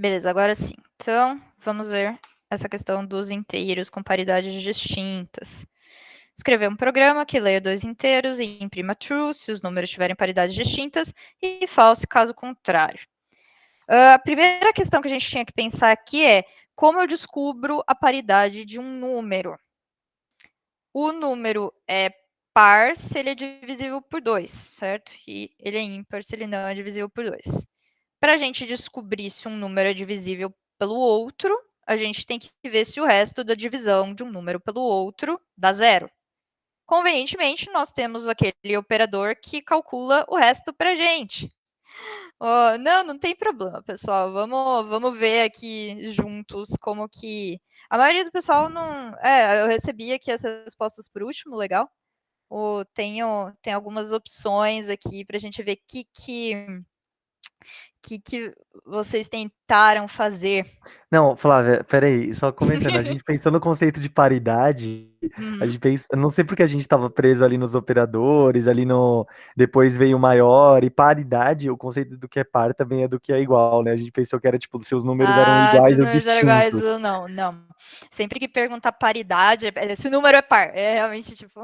Beleza, agora sim. Então, vamos ver essa questão dos inteiros com paridades distintas. Escrever um programa que leia 2 inteiros e imprima true se os números tiverem paridades distintas e false caso contrário. A primeira questão que a gente tinha que pensar aqui é como eu descubro a paridade de um número. O número é par se ele é divisível por 2, certo? E ele é ímpar se ele não é divisível por 2. Para a gente descobrir se um número é divisível pelo outro, a gente tem que ver se o resto da divisão de um número pelo outro dá zero. Convenientemente, nós temos aquele operador que calcula o resto para a gente. Oh, não tem problema, pessoal. Vamos ver aqui juntos como que. A maioria do pessoal não. Eu recebi aqui as respostas por último, legal. Tem algumas opções aqui para a gente ver que vocês tentaram fazer. Não, Flávia, peraí, só começando. A gente pensou no conceito de paridade, a Uhum. gente pensa, não sei porque a gente estava preso ali nos operadores, ali no. Depois veio o maior, e paridade, o conceito do que é par também é do que é igual, né? A gente pensou que era tipo, se os números eram Se os iguais ou números eram iguais distintos. ou não. Sempre que perguntar paridade, se o número é par, é realmente tipo,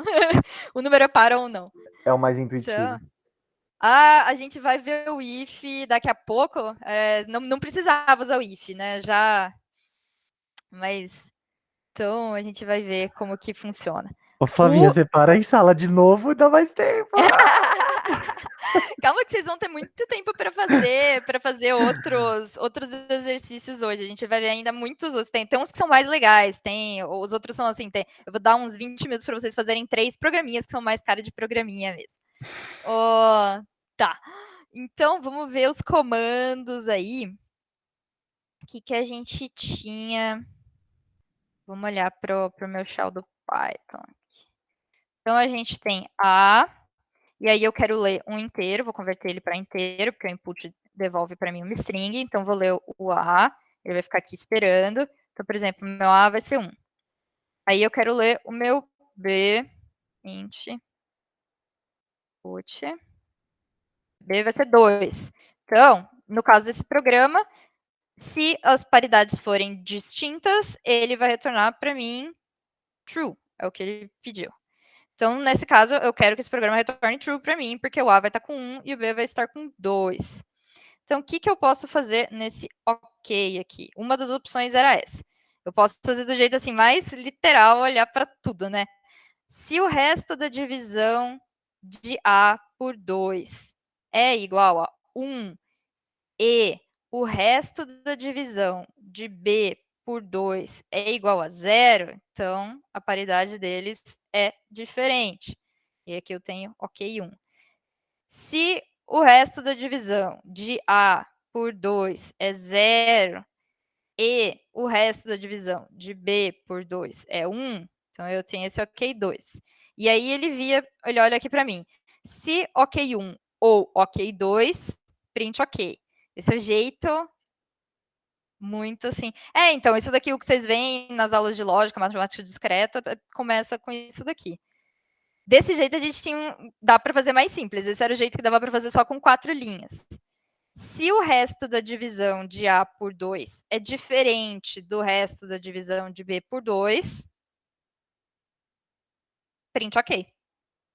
o número é par ou não. É o mais Então, intuitivo. a gente vai ver o if daqui a pouco. Não precisava usar o if, né? Mas então a gente vai ver como que funciona. Ô, Flavinha, O você para em sala de novo, dá mais tempo. Calma que vocês vão ter muito tempo para fazer outros exercícios hoje. A gente vai ver ainda muitos outros. Tem uns que são mais legais, os outros são assim, eu vou dar uns 20 minutos para vocês fazerem 3 programinhas que são mais cara de programinha mesmo. Tá. Então, vamos ver os comandos aí. O que a gente tinha? Vamos olhar pro meu shell do Python. Então, a gente tem a, e aí eu quero ler um inteiro, vou converter ele para inteiro, porque o input devolve para mim uma string, então vou ler o A, ele vai ficar aqui esperando. Então, por exemplo, o meu A vai ser 1. Aí eu quero ler o meu B, int, put, B vai ser 2. Então, no caso desse programa, se as paridades forem distintas, ele vai retornar para mim true, é o que ele pediu. Então, nesse caso, eu quero que esse programa retorne true para mim, porque o A vai estar com 1 e o B vai estar com 2. Então, o que eu posso fazer nesse ok aqui? Uma das opções era essa. Eu posso fazer do jeito assim mais literal, olhar para tudo, né? Se o resto da divisão de A por 2 é igual a 1 e o resto da divisão de B por 2 é igual a 0, então a paridade deles é diferente. E aqui eu tenho ok 1. Se o resto da divisão de A por 2 é 0 e o resto da divisão de B por 2 é 1, então eu tenho esse ok 2. E aí ele olha aqui para mim. Se ok 1 ou ok 2, print ok. Esse é o jeito muito assim. Então, isso daqui, o que vocês veem nas aulas de lógica, matemática discreta, começa com isso daqui. Desse jeito, a gente dá para fazer mais simples. Esse era o jeito que dava para fazer só com 4 linhas. Se o resto da divisão de A por 2 é diferente do resto da divisão de B por 2, print ok.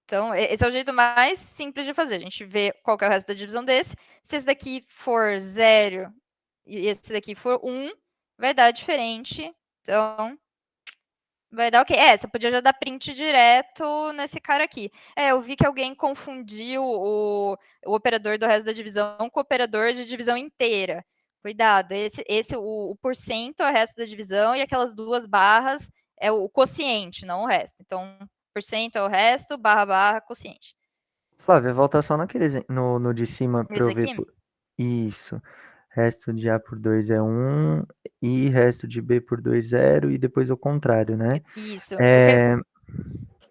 Então, esse é o jeito mais simples de fazer. A gente vê qual que é o resto da divisão desse. Se esse daqui for 0 e esse daqui for 1, vai dar diferente. Então, vai dar ok. Você podia já dar print direto nesse cara aqui. Eu vi que alguém confundiu o operador do resto da divisão com o operador de divisão inteira. Cuidado, o porcento é o resto da divisão e aquelas duas barras é o quociente, não o resto. Então, porcento é o resto, barra, quociente. Flávia, volta só naquele, no de cima pra eu Esse ver. aqui? Isso. Resto de A por 2 é 1 e resto de B por 2 0 e depois o contrário, né? Isso. É,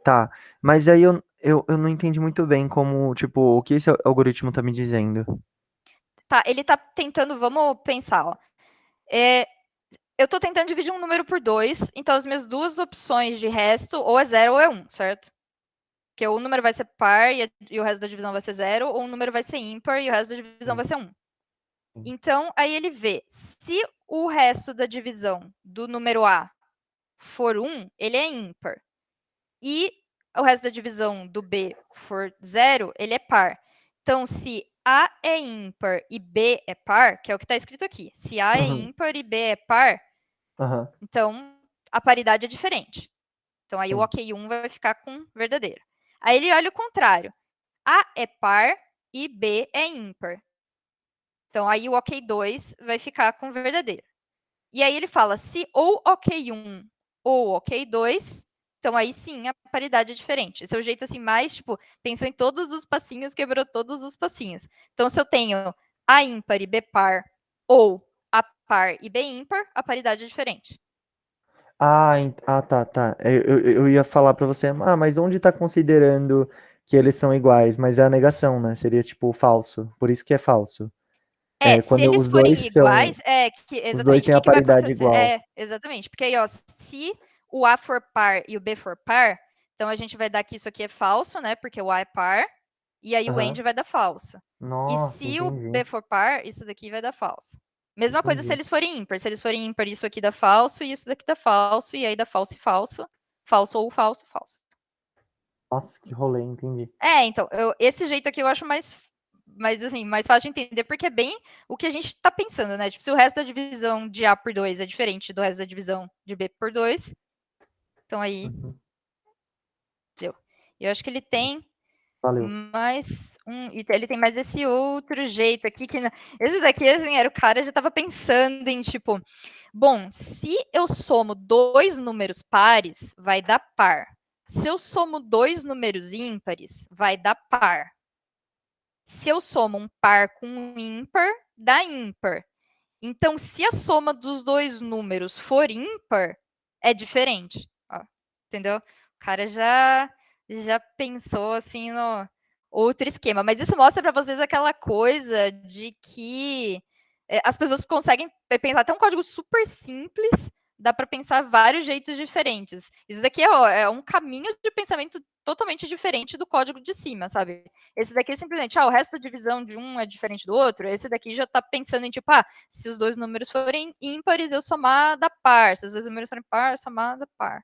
tá, mas aí eu não entendi muito bem como, tipo, o que esse algoritmo tá me dizendo. Tá, ele tá tentando, vamos pensar, ó. Eu tô tentando dividir um número por 2, então as minhas duas opções de resto ou é 0 ou é 1, certo? Porque o número vai ser par e o resto da divisão vai ser 0, ou o número vai ser ímpar e o resto da divisão vai ser 1. Então, aí ele vê, se o resto da divisão do número A for 1, ele é ímpar. E o resto da divisão do B for 0, ele é par. Então, se A é ímpar e B é par, que é o que está escrito aqui, se A é ímpar e B é par, então a paridade é diferente. Então, aí o OK 1 vai ficar com verdadeiro. Aí ele olha o contrário. A é par e B é ímpar. Então, aí o OK 2 vai ficar com verdadeiro. E aí ele fala, se ou OK 1 ou OK 2, então aí sim a paridade é diferente. Esse é o jeito assim mais, tipo, pensou em todos os passinhos, quebrou todos os passinhos. Então, se eu tenho A ímpar e B par, ou A par e B ímpar, a paridade é diferente. Tá. Eu ia falar pra você, mas onde tá considerando que eles são iguais? Mas é a negação, né? Seria tipo falso. Por isso que é falso. Se Quando eles os forem dois são, iguais, os dois exatamente. O têm a que vai paridade acontecer? igual. Exatamente. Porque aí, ó, se o A for par e o B for par, então a gente vai dar que isso aqui é falso, né? Porque o A é par, e aí o AND vai dar falso. E Nossa, se o entendi. B for par, isso daqui vai dar falso. Mesma coisa se Entendi. eles forem ímpar. Se eles forem ímpar, isso aqui dá falso, e isso daqui dá falso, e aí dá falso e falso. Falso ou falso, falso. Nossa, que rolê, entendi. Então, esse jeito aqui eu acho assim, mais fácil de entender, porque é bem o que a gente está pensando, né? Tipo, se o resto da divisão de A por 2 é diferente do resto da divisão de B por 2, então aí deu. Eu acho que ele tem Valeu. ele tem mais esse outro jeito aqui, esse daqui, assim, era o cara já estava pensando em, tipo, bom, se eu somo 2 números pares, vai dar par. Se eu somo 2 números ímpares, vai dar par. Se eu somo um par com um ímpar, dá ímpar. Então, se a soma dos dois números for ímpar, é diferente. Ó, entendeu? O cara já pensou assim no outro esquema. Mas isso mostra para vocês aquela coisa de que as pessoas conseguem pensar até um código super simples, dá para pensar vários jeitos diferentes. Isso daqui é um caminho de pensamento totalmente diferente do código de cima, sabe? Esse daqui é simplesmente, o resto da divisão de um é diferente do outro. Esse daqui já está pensando em, tipo, se os dois números forem ímpares, eu somar da par. Se os dois números forem par, somar da par.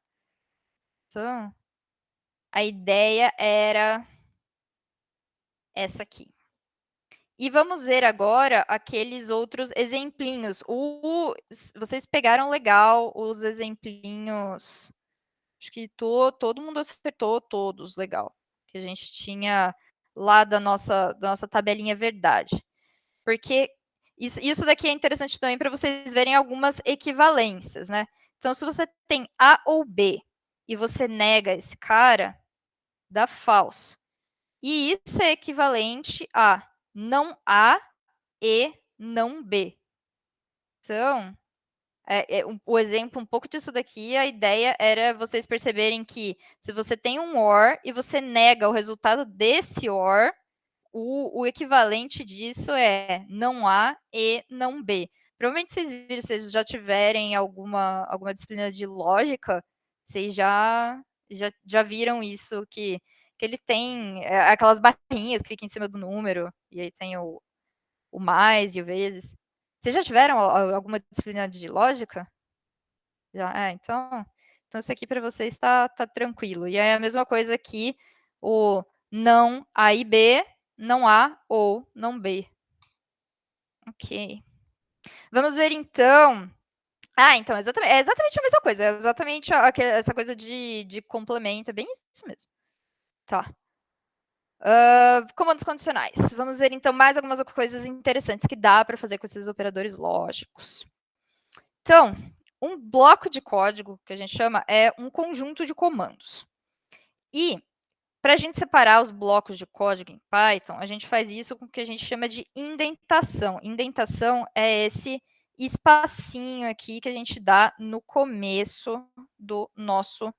Então, a ideia era essa aqui. E vamos ver agora aqueles outros exemplinhos. Vocês pegaram legal os exemplinhos. Acho que todo mundo acertou todos, legal. Que a gente tinha lá da nossa tabelinha verdade. Porque isso daqui é interessante também para vocês verem algumas equivalências, né? Então, se você tem A ou B e você nega esse cara, dá falso. E isso é equivalente a não A e não B. Então, o exemplo um pouco disso daqui, a ideia era vocês perceberem que se você tem um OR e você nega o resultado desse OR, o equivalente disso é não A e não B. Provavelmente vocês viram, se vocês já tiverem alguma disciplina de lógica, vocês já viram isso, que ele tem aquelas barrinhas que ficam em cima do número, e aí tem o mais e o vezes. Vocês já tiveram alguma disciplina de lógica? Já? Então isso aqui para vocês está tranquilo. E é a mesma coisa aqui, o não A e B, não A ou não B. Ok. Vamos ver então. Então, é exatamente a mesma coisa. É exatamente essa coisa de complemento. É bem isso mesmo. Tá. Comandos condicionais. Vamos ver então mais algumas coisas interessantes que dá para fazer com esses operadores lógicos. Então, um bloco de código, que a gente chama, é um conjunto de comandos. E para a gente separar os blocos de código em Python, a gente faz isso com o que a gente chama de indentação. Indentação é esse espacinho aqui que a gente dá no começo do nosso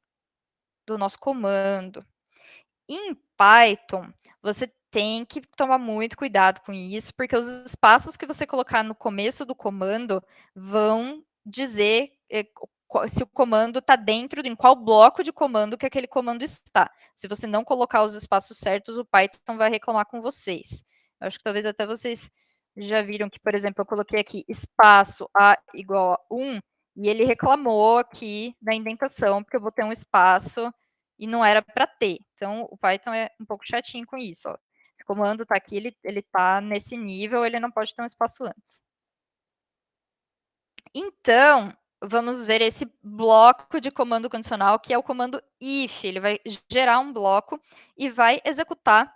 comando. Em Python, você tem que tomar muito cuidado com isso, porque os espaços que você colocar no começo do comando vão dizer se o comando está dentro em qual bloco de comando que aquele comando está. Se você não colocar os espaços certos, o Python vai reclamar com vocês. Eu acho que talvez até vocês já viram que, por exemplo, eu coloquei aqui espaço A igual a 1, e ele reclamou aqui da indentação, porque eu botei um espaço e não era para ter. Então, o Python é um pouco chatinho com isso. Ó. Esse comando está aqui, ele está nesse nível, ele não pode ter um espaço antes. Então, vamos ver esse bloco de comando condicional, que é o comando if. Ele vai gerar um bloco e vai executar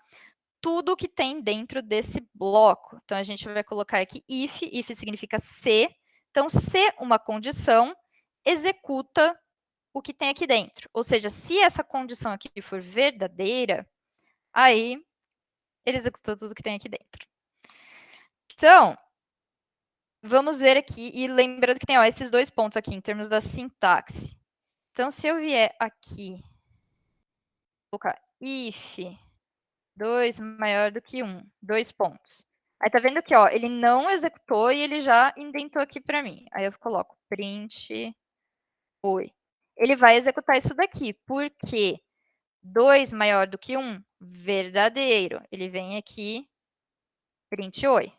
tudo que tem dentro desse bloco. Então, a gente vai colocar aqui if significa se. Então, se uma condição, executa o que tem aqui dentro. Ou seja, se essa condição aqui for verdadeira, aí ele executou tudo que tem aqui dentro. Então, vamos ver aqui, e lembrando que tem esses 2 pontos aqui, em termos da sintaxe. Então, se eu vier aqui, colocar if 2 maior do que 1, 2 pontos. Aí tá vendo que, ó, ele não executou e ele já indentou aqui para mim. Aí eu coloco print oi. Ele vai executar isso daqui, porque 2 maior do que 1, verdadeiro. Ele vem aqui, print oi.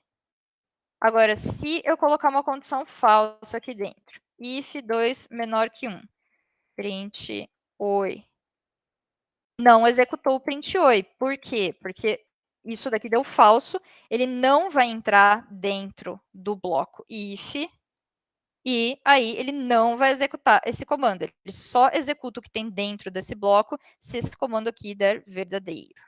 Agora, se eu colocar uma condição falsa aqui dentro, if 2 menor que 1, print oi. Não executou o print oi. Por quê? Porque isso daqui deu falso, ele não vai entrar dentro do bloco if, e aí ele não vai executar esse comando. Ele só executa o que tem dentro desse bloco se esse comando aqui der verdadeiro.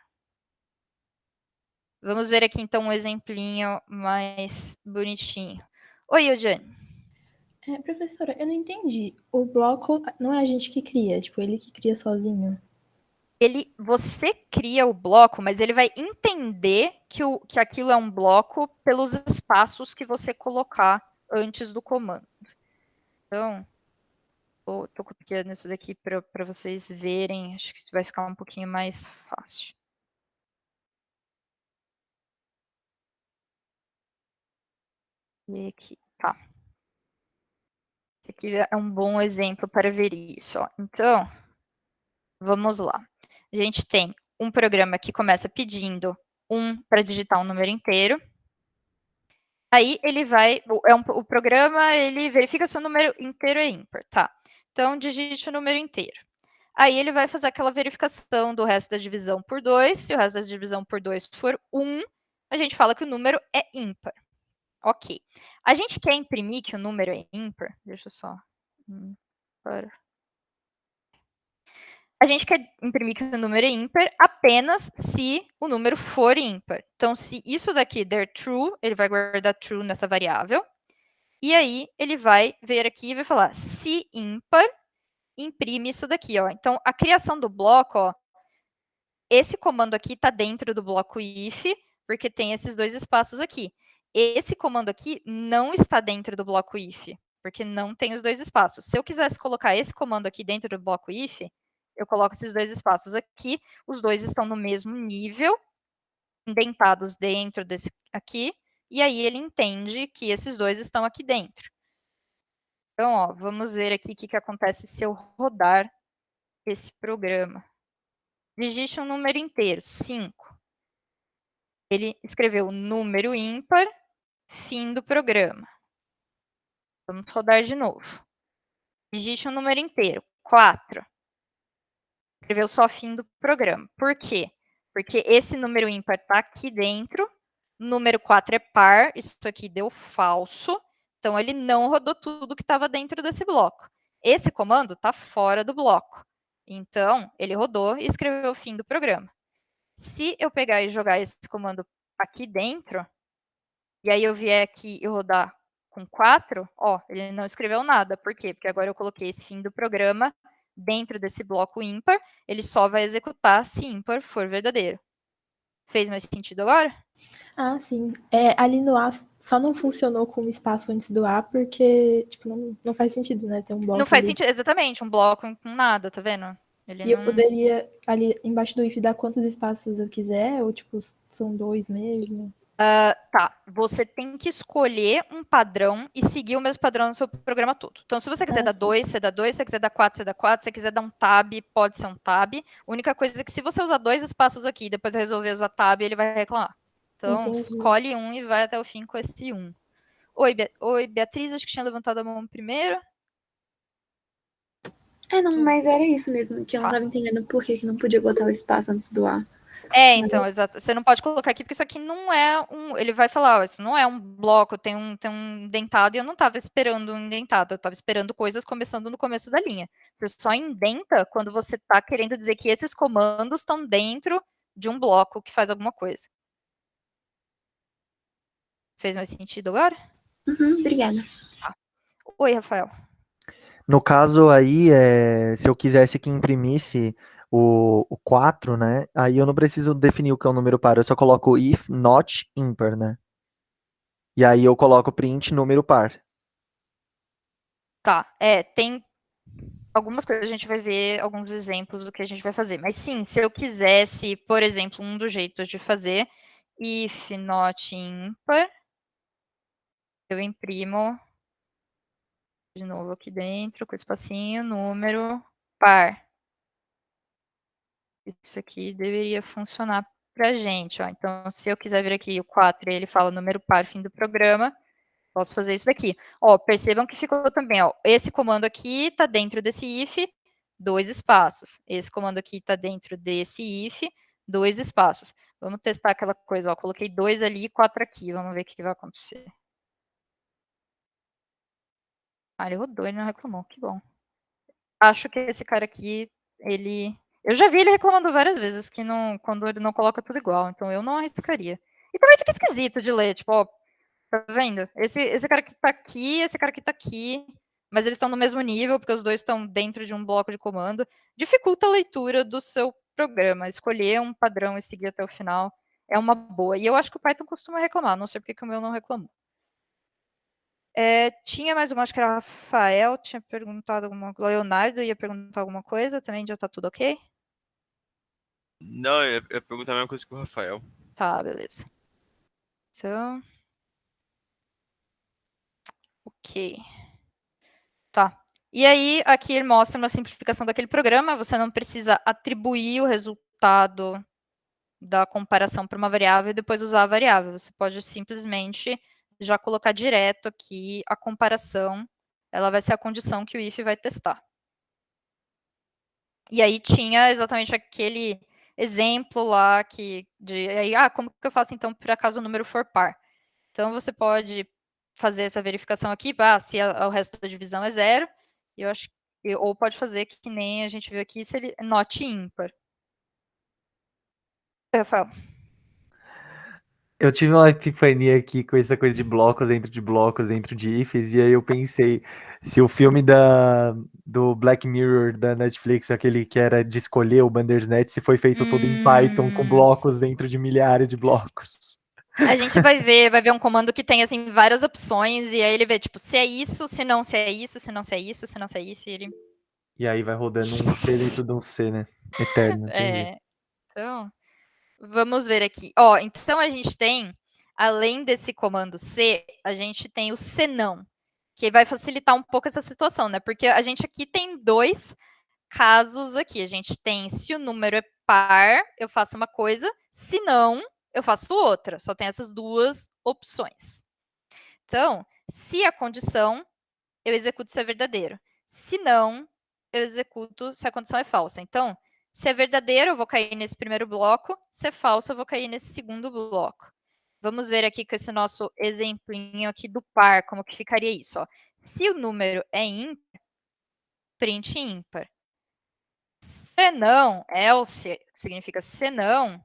Vamos ver aqui, então, um exemplinho mais bonitinho. Oi, Eugênio. Professora, eu não entendi. O bloco não é a gente que cria, tipo, ele que cria sozinho. Você cria o bloco, mas ele vai entender que aquilo é um bloco pelos espaços que você colocar antes do comando. Então, estou copiando isso daqui para vocês verem. Acho que isso vai ficar um pouquinho mais fácil. E aqui, tá. Esse aqui é um bom exemplo para ver isso. Ó. Então, vamos lá. A gente tem um programa que começa pedindo para digitar um número inteiro. Aí ele vai, o programa, ele verifica se o número inteiro é ímpar, tá? Então, digite o número inteiro. Aí ele vai fazer aquela verificação do resto da divisão por 2. Se o resto da divisão por 2 for 1, a gente fala que o número é ímpar. Ok. A gente quer imprimir que o número é ímpar. Deixa eu só... A gente quer imprimir que o número é ímpar apenas se o número for ímpar. Então, se isso daqui der true, ele vai guardar true nessa variável. E aí, ele vai ver aqui e vai falar, se ímpar, imprime isso daqui. Ó. Então, a criação do bloco, ó, esse comando aqui está dentro do bloco if, porque tem esses 2 espaços aqui. Esse comando aqui não está dentro do bloco if, porque não tem os 2 espaços. Se eu quisesse colocar esse comando aqui dentro do bloco if, eu coloco esses 2 espaços aqui, os 2 estão no mesmo nível, indentados dentro desse aqui, e aí ele entende que esses 2 estão aqui dentro. Então, ó, vamos ver aqui o que acontece se eu rodar esse programa. Digite um número inteiro, 5. Ele escreveu número ímpar, fim do programa. Vamos rodar de novo. Digite um número inteiro, 4. Escreveu só fim do programa. Por quê? Porque esse número ímpar está aqui dentro, número 4 é par, isso aqui deu falso, então ele não rodou tudo que estava dentro desse bloco. Esse comando está fora do bloco. Então, ele rodou e escreveu o fim do programa. Se eu pegar e jogar esse comando aqui dentro, e aí eu vier aqui e rodar com 4, ó, ele não escreveu nada. Por quê? Porque agora eu coloquei esse fim do programa dentro desse bloco ímpar, ele só vai executar se ímpar for verdadeiro. Fez mais sentido agora? Ah, sim. Ali no A só não funcionou com o espaço antes do A porque, tipo, não faz sentido, né? Ter um bloco Não faz ali. sentido, exatamente, um bloco com nada, tá vendo? Ele eu poderia, ali embaixo do if, dar quantos espaços eu quiser, ou, tipo, são 2 mesmo? Tá, você tem que escolher um padrão e seguir o mesmo padrão no seu programa todo. Então, se você quiser dar 2, você dá 2, se você quiser dar 4, você dá 4, se você quiser dar um tab, pode ser um tab. A única coisa é que se você usar 2 espaços aqui e depois resolver usar tab, ele vai reclamar. Então, Entendi. escolhe um e vai até o fim com esse 1. Oi, Beatriz, acho que tinha levantado a mão primeiro. Não, mas era isso mesmo, que eu não Tá. tava entendendo por que não podia botar o espaço antes do A. Então, exato. Você não pode colocar aqui, porque isso aqui não é um. Ele vai falar, ó, isso não é um bloco, tem um indentado, e eu não estava esperando um indentado, eu estava esperando coisas começando no começo da linha. Você só indenta quando você está querendo dizer que esses comandos estão dentro de um bloco que faz alguma coisa. Fez mais sentido agora? Uhum, obrigada. Oi, Rafael. No caso aí, se eu quisesse que imprimisse o 4, né? Aí eu não preciso definir o que é um número par, eu só coloco if not ímpar, né? E aí eu coloco print número par. Tá, tem algumas coisas, a gente vai ver alguns exemplos do que a gente vai fazer. Mas sim, se eu quisesse, por exemplo, um dos jeitos de fazer, if not ímpar, eu imprimo de novo aqui dentro, com espacinho, número par. Isso aqui deveria funcionar pra gente, ó. Então, se eu quiser vir aqui o 4 e ele fala número par, fim do programa, posso fazer isso daqui. Ó, percebam que ficou também, ó, esse comando aqui está dentro desse if, 2 espaços. Esse comando aqui está dentro desse if, 2 espaços. Vamos testar aquela coisa, ó, coloquei 2 ali e 4 aqui, vamos ver o que vai acontecer. Ah, ele rodou, ele não reclamou, que bom. Acho que esse cara aqui, ele... Eu já vi ele reclamando várias vezes que não, quando ele não coloca tudo igual, então eu não arriscaria. E também fica esquisito de ler, tipo, ó, tá vendo? Esse cara que tá aqui, esse cara que tá aqui, mas eles estão no mesmo nível, porque os dois estão dentro de um bloco de comando. Dificulta a leitura do seu programa. Escolher um padrão e seguir até o final é uma boa. E eu acho que o Python costuma reclamar, não sei porque que o meu não reclamou. Tinha mais uma, acho que era Rafael, tinha perguntado alguma coisa. Leonardo ia perguntar alguma coisa, também já tá tudo ok? Não, eu ia perguntar a mesma coisa que o Rafael. Tá, beleza. Então. Ok. Tá. E aí, aqui ele mostra uma simplificação daquele programa. Você não precisa atribuir o resultado da comparação para uma variável e depois usar a variável. Você pode simplesmente já colocar direto aqui a comparação. Ela vai ser a condição que o if vai testar. E aí tinha exatamente aquele exemplo lá como que eu faço então para caso o número for par? Então você pode fazer essa verificação aqui, se o resto da divisão é 0, eu acho, ou pode fazer que nem a gente viu aqui, se ele not ímpar. Rafael. Eu tive uma epifania aqui com essa coisa de blocos dentro de ifs, e aí eu pensei, se o filme do Black Mirror da Netflix, aquele que era de escolher o Bandersnatch, se foi feito todo em Python, com blocos dentro de milhares de blocos. A gente vai ver um comando que tem, assim, várias opções, e aí ele vê, tipo, se é isso, se não, se é isso, se não, se é isso, se não, se é isso, e ele... E aí vai rodando um C dentro de um C, né? Eterno, entendi. Então, vamos ver aqui. Ó, então a gente tem, além desse comando C, a gente tem o senão, que vai facilitar um pouco essa situação, né? Porque a gente aqui tem 2 casos aqui. A gente tem, se o número é par, eu faço uma coisa, se não, eu faço outra. Só tem essas 2 opções. Então, se a condição, eu executo se é verdadeiro. Se não, eu executo se a condição é falsa. Então, se é verdadeiro, eu vou cair nesse primeiro bloco. Se é falso, eu vou cair nesse segundo bloco. Vamos ver aqui com esse nosso exemplinho aqui do par, como que ficaria isso. Ó. Se o número é ímpar, print ímpar. Se não, else significa se não,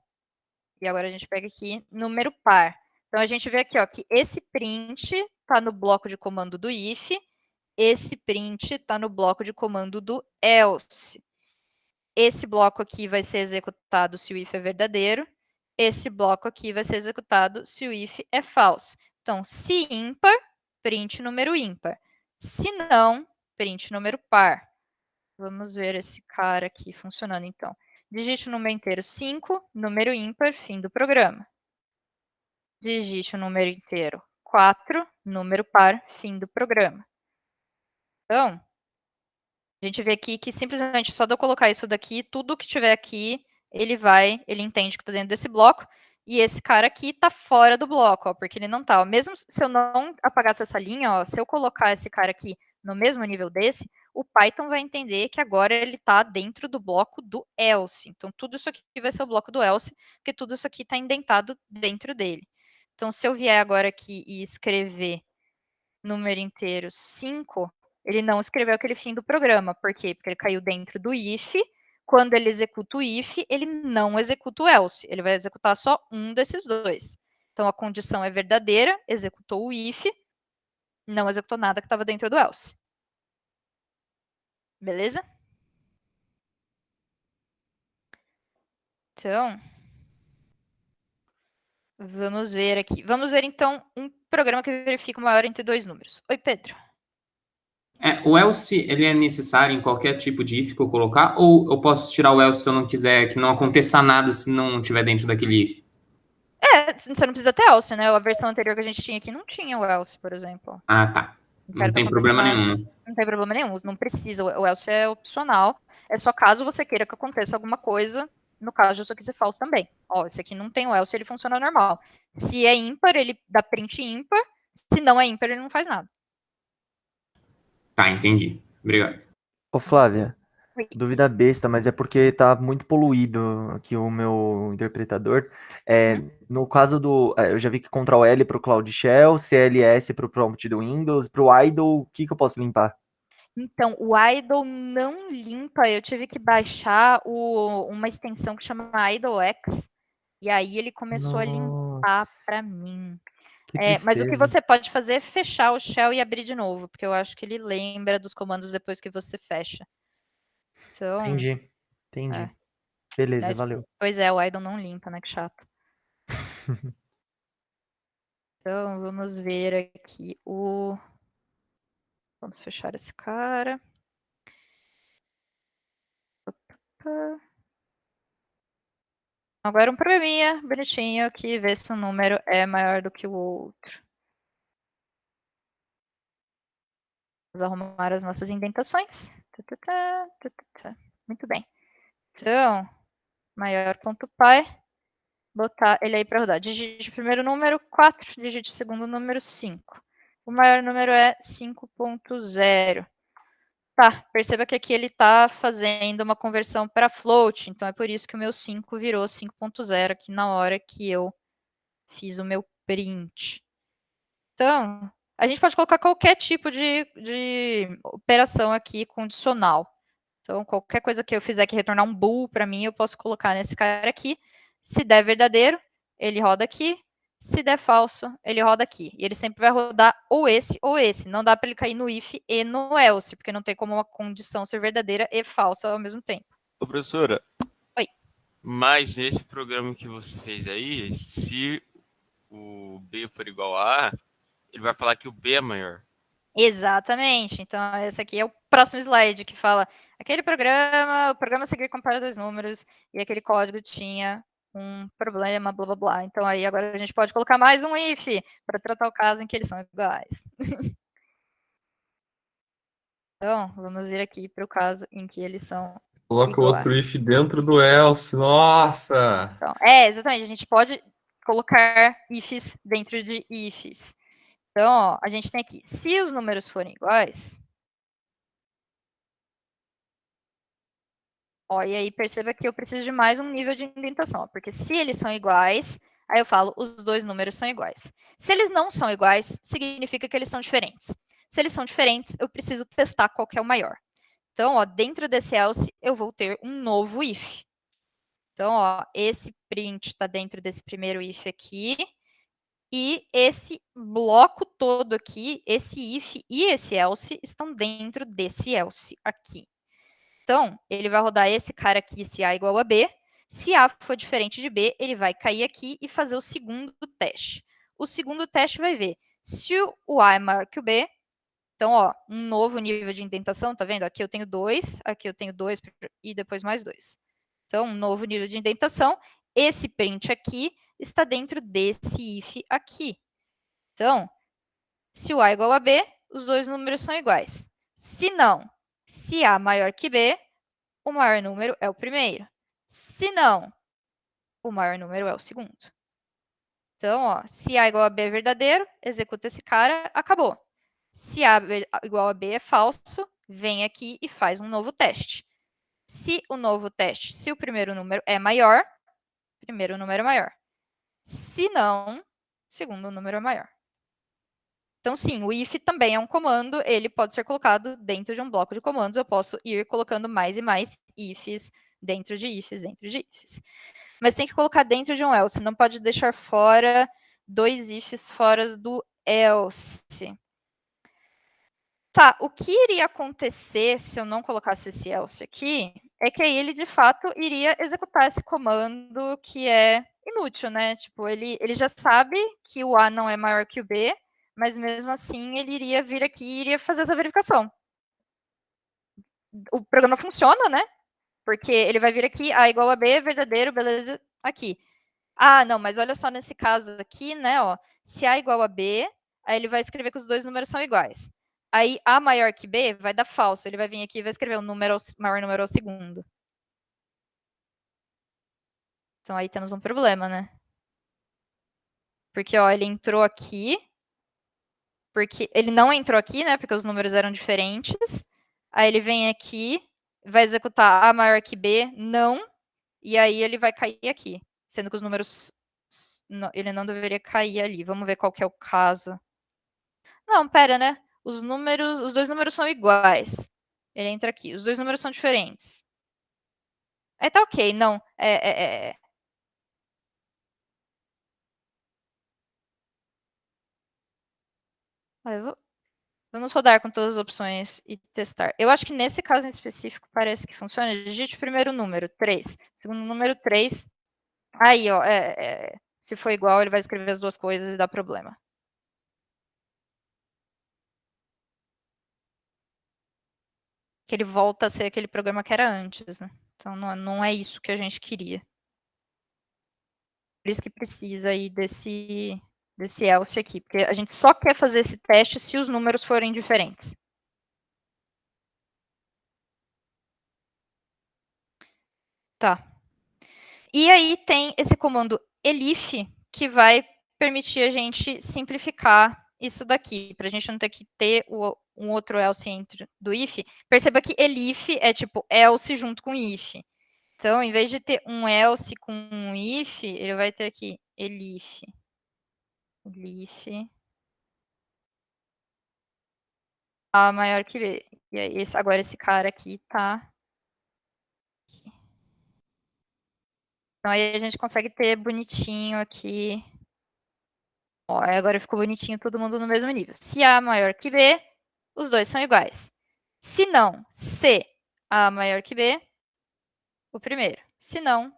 e agora a gente pega aqui número par. Então a gente vê aqui ó, que esse print está no bloco de comando do if, esse print está no bloco de comando do else. Esse bloco aqui vai ser executado se o if é verdadeiro, esse bloco aqui vai ser executado se o if é falso. Então, se ímpar, print número ímpar. Se não, print número par. Vamos ver esse cara aqui funcionando, então. Digite o número inteiro 5, número ímpar, fim do programa. Digite o número inteiro 4, número par, fim do programa. Então, a gente vê aqui que simplesmente só de eu colocar isso daqui, tudo que tiver aqui, ele entende que está dentro desse bloco. E esse cara aqui tá fora do bloco, ó, porque ele não tá. Ó. Mesmo se eu não apagasse essa linha, ó, se eu colocar esse cara aqui no mesmo nível desse, o Python vai entender que agora ele tá dentro do bloco do else. Então, tudo isso aqui vai ser o bloco do else, porque tudo isso aqui tá indentado dentro dele. Então, se eu vier agora aqui e escrever número inteiro 5, ele não escreveu aquele fim do programa. Por quê? Porque ele caiu dentro do if. Quando ele executa o if, ele não executa o else. Ele vai executar só um desses dois. Então, a condição é verdadeira, executou o if, não executou nada que estava dentro do else. Beleza? Então, vamos ver aqui. Vamos ver, então, um programa que verifica o maior entre dois números. Oi, Pedro. O else, ele é necessário em qualquer tipo de if que eu colocar? Ou eu posso tirar o else se eu não quiser que não aconteça nada se não estiver dentro daquele if? Você não precisa ter else, né? A versão anterior que a gente tinha aqui não tinha o else, por exemplo. Ah, tá. Não tem problema nenhum, né? Não tem problema nenhum, não precisa. O else é opcional. É só caso você queira que aconteça alguma coisa. No caso, isso aqui ser falso também. Ó, esse aqui não tem o else, ele funciona normal. Se é ímpar, ele dá print ímpar. Se não é ímpar, ele não faz nada. Tá, entendi. Obrigado. Ô, Flávia, Oi. dúvida besta, mas é porque tá muito poluído aqui o meu interpretador. No caso do. Eu já vi que Ctrl L pro Cloud Shell, CLS pro prompt do Windows, pro idle, o que eu posso limpar? Então, o idle não limpa. Eu tive que baixar uma extensão que chama IdleX. E aí ele começou a limpar Nossa, para mim. que Mas o que tristeza. você pode fazer é fechar o shell e abrir de novo, porque eu acho que ele lembra dos comandos depois que você fecha. Então, Entendi. Beleza, mas, valeu. pois é, o idle não limpa, né? Que chato. Então, vamos ver aqui o... Vamos fechar esse cara. Agora um programinha bonitinho que vê se um número é maior do que o outro. Vamos arrumar as nossas indentações. Muito bem. Então, maior.py, botar ele aí para rodar. Digite o primeiro número, 4. Digite o segundo número, 5. O maior número é 5.0. Tá, perceba que aqui ele está fazendo uma conversão para float, então é por isso que o meu 5 virou 5.0 aqui na hora que eu fiz o meu print. Então, a gente pode colocar qualquer tipo de operação aqui condicional. Então, qualquer coisa que eu fizer que retornar um bool para mim, eu posso colocar nesse cara aqui. Se der verdadeiro, ele roda aqui. Se der falso, ele roda aqui. E ele sempre vai rodar ou esse ou esse. Não dá para ele cair no if e no else, porque não tem como uma condição ser verdadeira e falsa ao mesmo tempo. Ô, professora. Oi. Mas nesse programa que você fez aí, se o B for igual a A, ele vai falar que o B é maior. Exatamente. Então, esse aqui é o próximo slide que fala aquele programa, o programa seguir compara dois números e aquele código tinha um problema, blá blá blá. Então, aí agora a gente pode colocar mais um if para tratar o caso em que eles são iguais. Então, vamos ir aqui para o caso em que eles são Coloca iguais. outro if dentro do else. Nossa! Então, exatamente. A gente pode colocar ifs dentro de ifs. Então, ó, a gente tem aqui, se os números forem iguais, ó, e aí perceba que eu preciso de mais um nível de indentação, ó, porque se eles são iguais, aí eu falo, os dois números são iguais. Se eles não são iguais, significa que eles são diferentes. Se eles são diferentes, eu preciso testar qual que é o maior. Então, ó, dentro desse else, eu vou ter um novo if. Então, ó, esse print está dentro desse primeiro if aqui, e esse bloco todo aqui, esse if e esse else, estão dentro desse else aqui. Então, ele vai rodar esse cara aqui, se A igual a B. Se A for diferente de B, ele vai cair aqui e fazer o segundo teste. O segundo teste vai ver se o A é maior que o B. Então, ó, um novo nível de indentação, tá vendo? Aqui eu tenho 2, aqui eu tenho 2 e depois mais 2. Então, um novo nível de indentação. Esse print aqui está dentro desse if aqui. Então, se o A é igual a B, os dois números são iguais. Se não, se A maior que B, o maior número é o primeiro. Se não, o maior número é o segundo. Então, ó, se A igual a B é verdadeiro, executa esse cara, acabou. Se A igual a B é falso, vem aqui e faz um novo teste. Se o novo teste, se o primeiro número é maior, primeiro número é maior. Se não, segundo número é maior. Então, sim, o if também é um comando, ele pode ser colocado dentro de um bloco de comandos, eu posso ir colocando mais e mais ifs dentro de ifs, dentro de ifs. Mas tem que colocar dentro de um else, não pode deixar fora 2 ifs fora do else. Tá, o que iria acontecer se eu não colocasse esse else aqui, é que aí ele, de fato, iria executar esse comando que é inútil, né? Tipo, ele já sabe que o A não é maior que o B, mas mesmo assim ele iria vir aqui e iria fazer essa verificação. O programa funciona, né? Porque ele vai vir aqui, A igual a B, verdadeiro, beleza, aqui. Ah, não, mas olha só nesse caso aqui, né, ó, se A igual a B, aí ele vai escrever que os dois números são iguais. Aí A maior que B vai dar falso, ele vai vir aqui e vai escrever o maior número ao segundo. Então aí temos um problema, né? Porque, ó, ele entrou aqui, porque ele não entrou aqui, né, porque os números eram diferentes. Aí ele vem aqui, vai executar A maior que B, não, e aí ele vai cair aqui, sendo que os números, ele não deveria cair ali. Vamos ver qual que é o caso. Não, pera, né? Os dois números são iguais. Ele entra aqui. Os dois números são diferentes. Aí tá ok, não. Vamos rodar com todas as opções e testar. Eu acho que nesse caso em específico parece que funciona. Digite o primeiro número, 3. Segundo número, 3. Aí, ó, se for igual, ele vai escrever as duas coisas e dá problema. Que ele volta a ser aquele programa que era antes, né? Então não é isso que a gente queria. Por isso que precisa aí desse else aqui, porque a gente só quer fazer esse teste se os números forem diferentes. Tá. E aí tem esse comando elif, que vai permitir a gente simplificar isso daqui, para a gente não ter que ter um outro else entre do if. Perceba que elif é tipo else junto com if. Então, em vez de ter um else com um if, ele vai ter aqui elif. A maior que B. E aí, agora esse cara aqui tá. Então aí a gente consegue ter bonitinho aqui. Ó, agora ficou bonitinho todo mundo no mesmo nível. Se A maior que B, os dois são iguais. Se não, se A maior que B, o primeiro. Se não,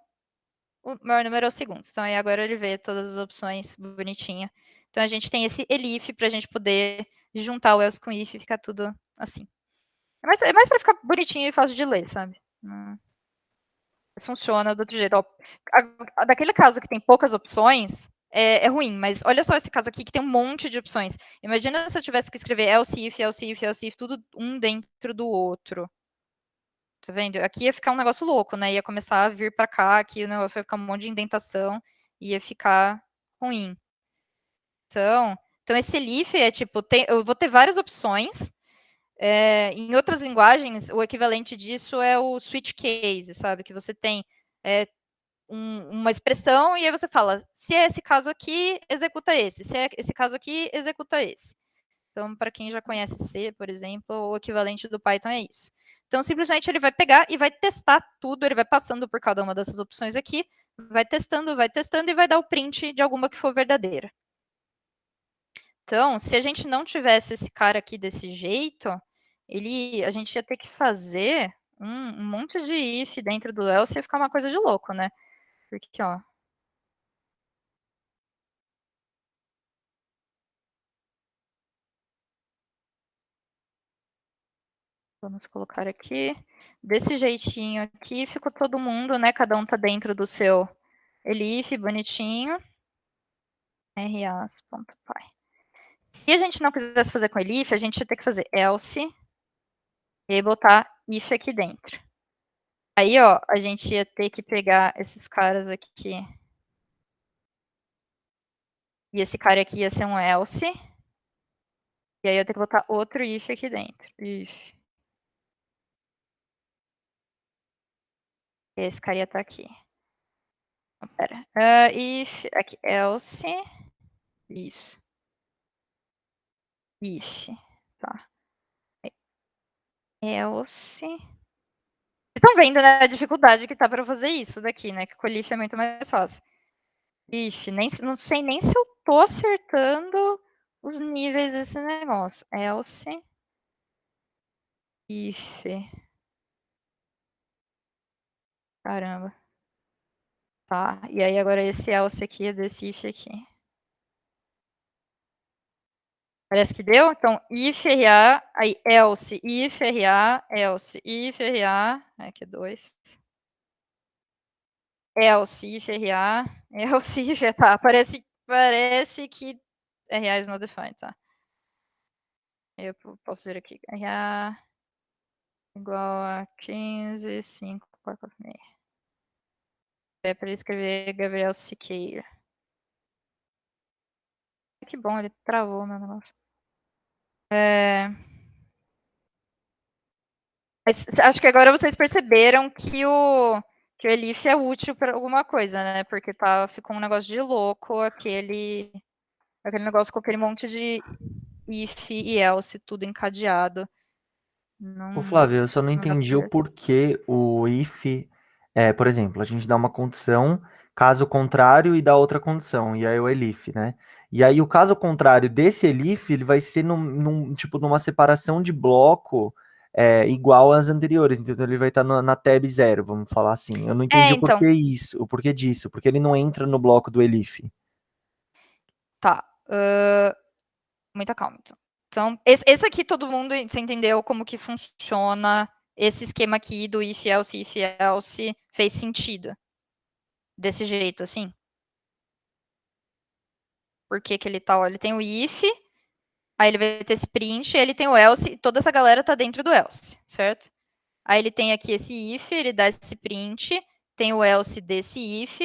o maior número é o segundo. Então aí agora ele vê todas as opções bonitinho. Então a gente tem esse elif para a gente poder juntar o else com if e ficar tudo assim. É mais para ficar bonitinho e fácil de ler, sabe? Funciona do outro jeito. Ó, daquele caso que tem poucas opções, é ruim, mas olha só esse caso aqui que tem um monte de opções. Imagina se eu tivesse que escrever else if, else if, else if, tudo um dentro do outro. Tá vendo? Aqui ia ficar um negócio louco, né? Ia começar a vir para cá, aqui o negócio ia ficar um monte de indentação, ia ficar ruim. Então esse elif é tipo, eu vou ter várias opções. Em outras linguagens, o equivalente disso é o switch case, sabe? Que você tem uma expressão e aí você fala, se é esse caso aqui, executa esse. Se é esse caso aqui, executa esse. Então, para quem já conhece C, por exemplo, o equivalente do Python é isso. Então, simplesmente ele vai pegar e vai testar tudo, ele vai passando por cada uma dessas opções aqui, vai testando e vai dar o print de alguma que for verdadeira. Então, se a gente não tivesse esse cara aqui desse jeito, a gente ia ter que fazer um monte de if dentro do else, ia ficar uma coisa de louco, né? Porque, ó. Vamos colocar aqui. Desse jeitinho aqui, ficou todo mundo, né? Cada um tá dentro do seu elif, bonitinho. ras.py. Se a gente não quisesse fazer com elif, a gente ia ter que fazer else e aí botar if aqui dentro. Aí, ó, a gente ia ter que pegar esses caras aqui. E esse cara aqui ia ser um else. E aí eu tenho que botar outro if aqui dentro. If. Esse cara ia estar aqui. Não, pera. If, aqui, else. Isso. If. Tá. Else. Vocês estão vendo, né, a dificuldade que tá para fazer isso daqui, né? Que com o if é muito mais fácil. If, não sei nem se eu tô acertando os níveis desse negócio. Else. If. Caramba. Tá, e aí agora esse else aqui é desse if aqui. Parece que deu? Então, if RA, aí else, if RA, else, if RA, aqui é 2. Else, if RA, else, if, tá, parece que RA is not defined, tá. Eu posso ver aqui, RA igual a 15, 5, 4, 6. É para escrever Gabriel Siqueira. Que bom, ele travou meu negócio. Mas acho que agora vocês perceberam que o elif é útil para alguma coisa, né? Porque ficou um negócio de louco, aquele negócio com aquele monte de if e else, tudo encadeado. Ô, Flávio, eu só não Não dá pra entendi o fazer assim. porquê o if. Por exemplo, a gente dá uma condição, caso contrário, e dá outra condição, e aí o elif, né? E aí o caso contrário desse elif, ele vai ser tipo, numa separação de bloco igual às anteriores, então ele vai estar na tab 0, vamos falar assim. Eu não entendi Então. o porquê disso, porque ele não entra no bloco do elif. Tá. Muita calma, então. Então, esse aqui todo mundo, você entendeu como que funciona esse esquema aqui do if else, fez sentido? Desse jeito, assim? Por que ele tá, ó, ele tem o if, aí ele vai ter esse print, ele tem o else, e toda essa galera tá dentro do else, certo? Aí ele tem aqui esse if, ele dá esse print, tem o else desse if,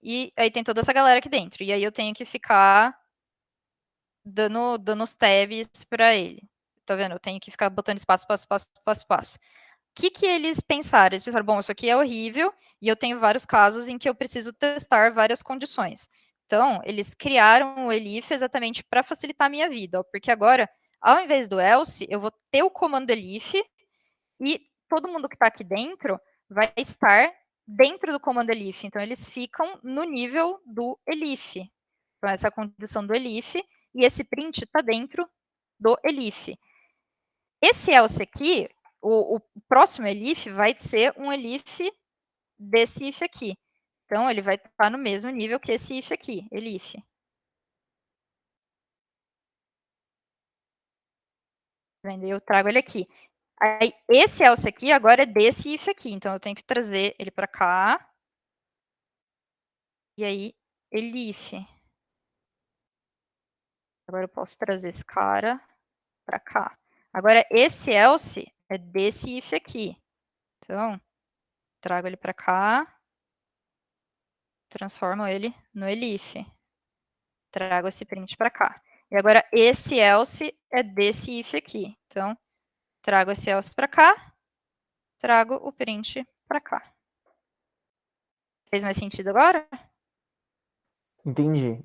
e aí tem toda essa galera aqui dentro. E aí eu tenho que ficar dando os tabs para ele. Tá vendo? Eu tenho que ficar botando espaço. O que eles pensaram? Eles pensaram, bom, isso aqui é horrível, e eu tenho vários casos em que eu preciso testar várias condições. Então, eles criaram o elif exatamente para facilitar a minha vida, ó, porque agora, ao invés do else, eu vou ter o comando elif, e todo mundo que está aqui dentro vai estar dentro do comando elif. Então, eles ficam no nível do elif. Então, essa é a condição do elif, e esse print está dentro do elif. Esse else aqui, o próximo elif vai ser um elif desse if aqui. Então, ele vai estar no mesmo nível que esse if aqui, elif. Vendo? Eu trago ele aqui. Aí, esse else aqui agora é desse if aqui. Então, eu tenho que trazer ele para cá. E aí, elif. Agora eu posso trazer esse cara para cá. Agora, esse else é desse if aqui. Então, trago ele para cá. Transformo ele no elif. Trago esse print para cá. E agora, esse else é desse if aqui. Então, trago esse else para cá. Trago o print para cá. Fez mais sentido agora? Entendi.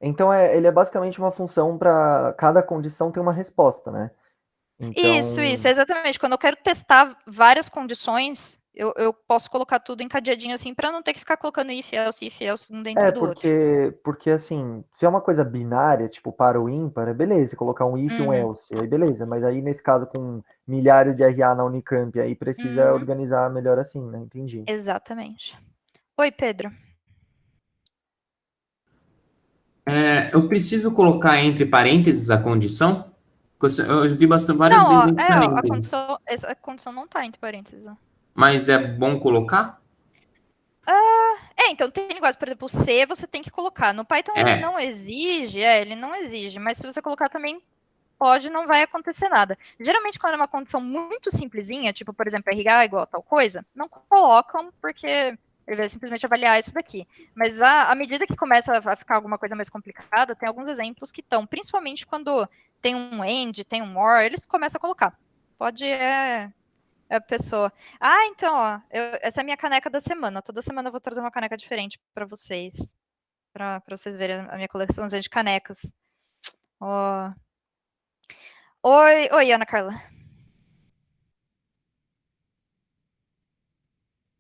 Então ele é basicamente uma função para cada condição ter uma resposta, né? Então, Isso, exatamente. Quando eu quero testar várias condições, eu posso colocar tudo encadeadinho assim para não ter que ficar colocando if, else um dentro do outro. porque assim, se é uma coisa binária, tipo para o ímpar, beleza, colocar um if e um else, aí beleza, mas aí nesse caso com milhares de RA na Unicamp, aí precisa organizar melhor assim, né? Entendi. Exatamente. Oi, Pedro. Eu preciso colocar entre parênteses a condição? Eu vi várias Não, vezes entre parênteses. a condição não tá entre parênteses. Ó. Mas é bom colocar? Então tem negócio, por exemplo, o C você tem que colocar. No Python ele não exige, mas se você colocar também não vai acontecer nada. Geralmente quando é uma condição muito simplesinha, tipo, por exemplo, RH igual a tal coisa, não colocam porque Ele vai simplesmente avaliar isso daqui. Mas à medida que começa a ficar alguma coisa mais complicada, tem alguns exemplos que estão, principalmente quando tem um end, tem um more, eles começam a colocar. Pode a pessoa. Ah, então, ó, essa é a minha caneca da semana. Toda semana eu vou trazer uma caneca diferente para vocês. Para vocês verem a minha coleçãozinha de canecas. Ó. Oi, Ana Carla.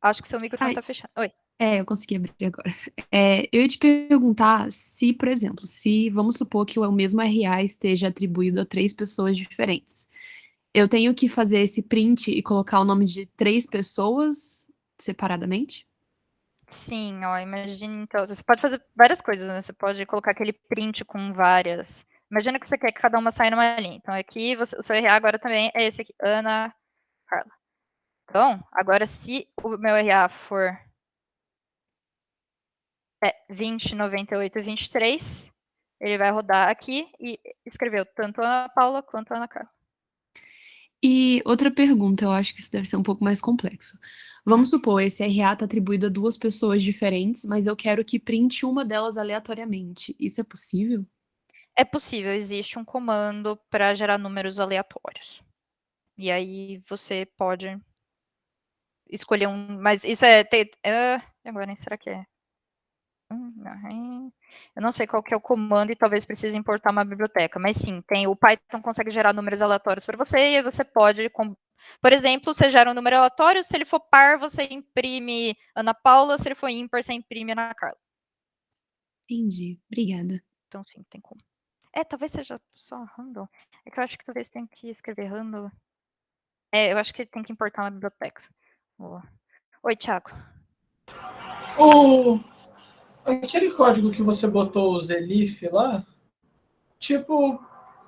Acho que seu microfone tá fechado. Oi. Eu consegui abrir agora. Eu ia te perguntar se, por exemplo, se vamos supor que o mesmo RA esteja atribuído a 3 pessoas diferentes. Eu tenho que fazer esse print e colocar o nome de 3 pessoas separadamente? Sim, ó, imagine então. Você pode fazer várias coisas, né? Você pode colocar aquele print com várias. Imagina que você quer que cada uma saia numa linha. Então aqui o seu RA agora também é esse aqui, Ana Carla. Então, agora se o meu RA for 20, 98 e 23, ele vai rodar aqui e escreveu tanto a Ana Paula quanto a Ana Carla. E outra pergunta, eu acho que isso deve ser um pouco mais complexo. Vamos supor, esse RA está atribuído a 2 pessoas diferentes, mas eu quero que printe uma delas aleatoriamente. Isso é possível? É possível, existe um comando para gerar números aleatórios. E aí você pode escolher um. Mas isso agora, será que é? Eu não sei qual que é o comando e talvez precise importar uma biblioteca. Mas sim, tem. O Python consegue gerar números aleatórios para você e aí você pode. Por exemplo, você gera um número aleatório, se ele for par, você imprime Ana Paula, se ele for ímpar, você imprime Ana Carla. Entendi. Obrigada. Então, sim, tem como. Talvez seja só random. É que eu acho que talvez tenha que escrever random. Eu acho que tem que importar uma biblioteca. Oi, Thiago. Aquele código que você botou os elif lá, tipo,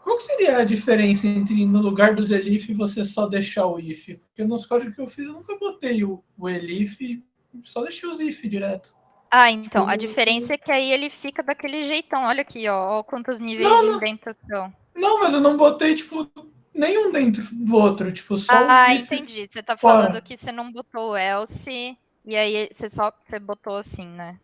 qual que seria a diferença entre no lugar dos elif você só deixar o if? Porque nos códigos que eu fiz eu nunca botei o elif, só deixei os if direto. Então, a diferença é que aí ele fica daquele jeitão. Olha aqui, ó, quantos níveis de indentação. Não, mas eu não botei, tipo, nenhum dentro do outro, tipo, só o if. Entendi. Você tá fora. falando que você não botou o else, e aí você botou assim, né?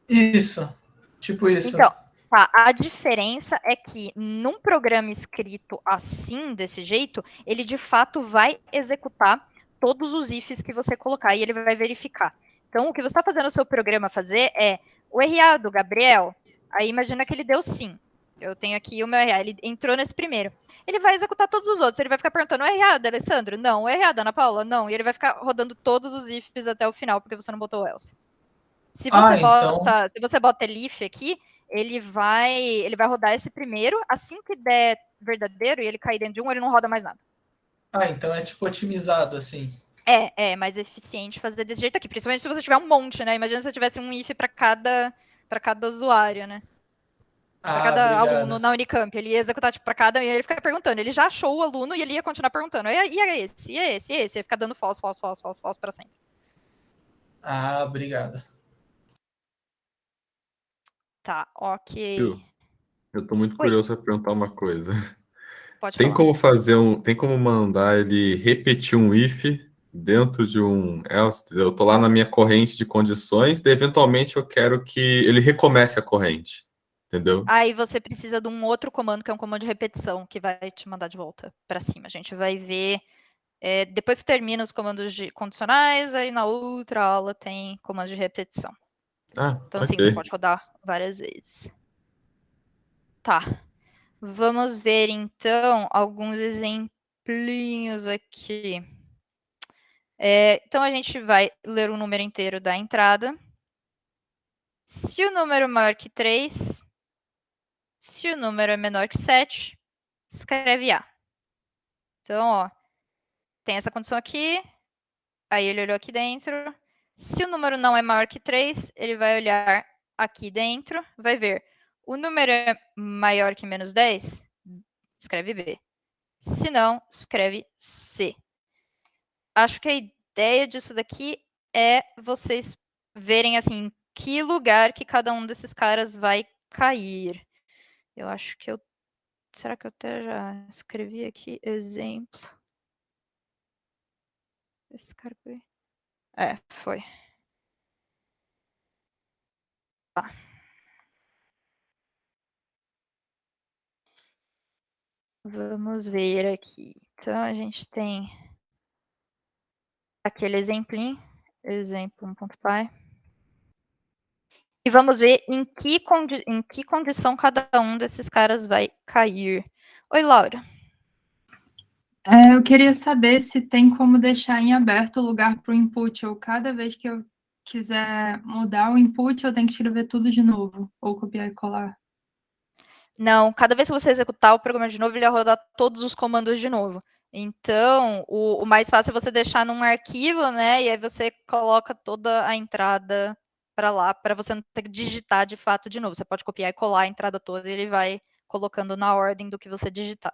Isso, tipo isso. Então, tá, a diferença é que num programa escrito assim, desse jeito, ele de fato vai executar todos os ifs que você colocar e ele vai verificar. Então, o que você está fazendo o seu programa fazer é o RA do Gabriel, aí imagina que ele deu sim. Eu tenho aqui o meu RA, ele entrou nesse primeiro. Ele vai executar todos os outros, ele vai ficar perguntando o RA do Alessandro? Não. O RA da Ana Paula? Não. E ele vai ficar rodando todos os ifs até o final, porque você não botou o else. Se você bota elif aqui, ele vai rodar esse primeiro, assim que der verdadeiro e ele cair dentro de um, ele não roda mais nada. Então é tipo otimizado, assim. É mais eficiente fazer desse jeito aqui, principalmente se você tiver um monte, né? Imagina se você tivesse um if para cada usuário, né? Para cada aluno na Unicamp, ele ia executar tipo, para cada, e ele fica perguntando, ele já achou o aluno e ele ia continuar perguntando, e é esse, ia ficar dando falso para sempre. Obrigado. Tá, ok. Eu tô muito curioso para perguntar uma coisa. Pode Tem falar. como tem como mandar ele repetir um if dentro de um else? Eu tô lá na minha corrente de condições, e eventualmente eu quero que ele recomece a corrente, entendeu? Aí você precisa de um outro comando, que é um comando de repetição, que vai te mandar de volta para cima. A gente vai ver, depois que termina os comandos de condicionais, aí na outra aula tem comando de repetição. Então, sim, você pode rodar várias vezes. Tá. Vamos ver, então, alguns exemplinhos aqui. Então, a gente vai ler o número inteiro da entrada. Se o número é maior que 3, se o número é menor que 7, escreve A. Então, ó, tem essa condição aqui, aí ele olhou aqui dentro. Se o número não é maior que 3, ele vai olhar aqui dentro, vai ver. O número é maior que menos 10, escreve B. Se não, escreve C. Acho que a ideia disso daqui é vocês verem, assim, em que lugar que cada um desses caras vai cair. Eu acho que será que eu até já escrevi aqui exemplo? Esse cara foi. Foi. Vamos ver aqui. Então, a gente tem aquele exemplinho, exemplo 1.py. E vamos ver em que condição cada um desses caras vai cair. Oi, Laura. Eu queria saber se tem como deixar em aberto o lugar para o input, ou cada vez que eu quiser mudar o input, eu tenho que escrever tudo de novo, ou copiar e colar. Não, cada vez que você executar o programa de novo, ele vai rodar todos os comandos de novo. Então, o mais fácil é você deixar num arquivo, né? E aí você coloca toda a entrada para lá, para você não ter que digitar de fato de novo. Você pode copiar e colar a entrada toda e ele vai colocando na ordem do que você digitar.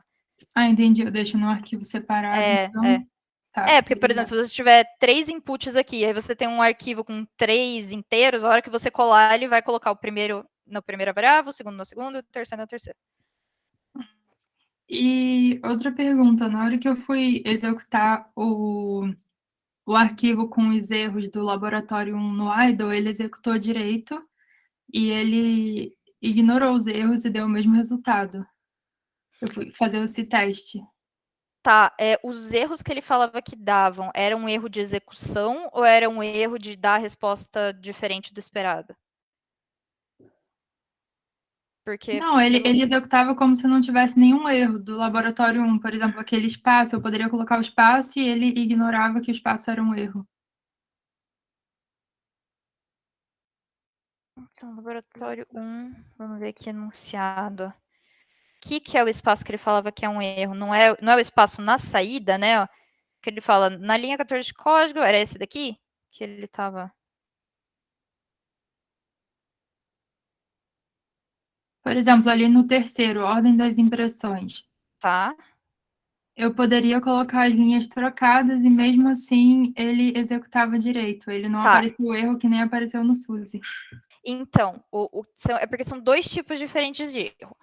Ah, entendi. Eu deixo num arquivo separado, então... Tá, porque, por exemplo, se você tiver 3 inputs aqui, aí você tem um arquivo com 3 inteiros, a hora que você colar, ele vai colocar o primeiro na primeira variável, o segundo na segunda, o terceiro na terceira. E outra pergunta, na hora que eu fui executar o arquivo com os erros do laboratório 1 no idle, ele executou direito e ele ignorou os erros e deu o mesmo resultado. Eu fui fazer esse teste. Tá, os erros que ele falava que davam, era um erro de execução ou era um erro de dar a resposta diferente do esperado? Porque Não, ele executava como se não tivesse nenhum erro do laboratório 1. Por exemplo, aquele espaço, eu poderia colocar o espaço e ele ignorava que o espaço era um erro. Então, laboratório 1, vamos ver aqui enunciado. O que é o espaço que ele falava que é um erro? Não é o espaço na saída, né? Ó, que ele fala, na linha 14 de código, era esse daqui? Que ele estava... Por exemplo, ali no terceiro, ordem das impressões. Tá. Eu poderia colocar as linhas trocadas e mesmo assim ele executava direito. Ele não apareceu o erro que nem apareceu no SUSE. Então, é porque são 2 tipos diferentes de erro.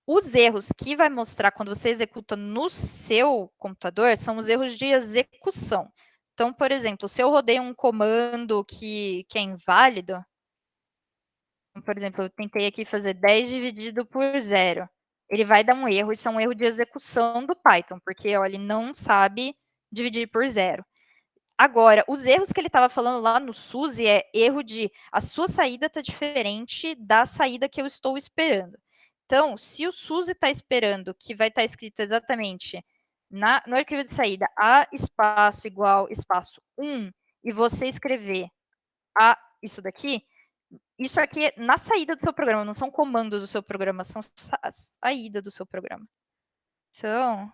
Os erros que vai mostrar quando você executa no seu computador são os erros de execução. Então, por exemplo, se eu rodei um comando que é inválido, por exemplo, eu tentei aqui fazer 10 dividido por 0, ele vai dar um erro, isso é um erro de execução do Python, porque ó, ele não sabe dividir por 0. Agora, os erros que ele estava falando lá no SUSE é erro de a sua saída está diferente da saída que eu estou esperando. Então, se o SUSE está esperando que vai estar escrito exatamente no arquivo de saída a espaço igual espaço 1 e você escrever a isso daqui, isso aqui é na saída do seu programa, não são comandos do seu programa, são a saída do seu programa. Então...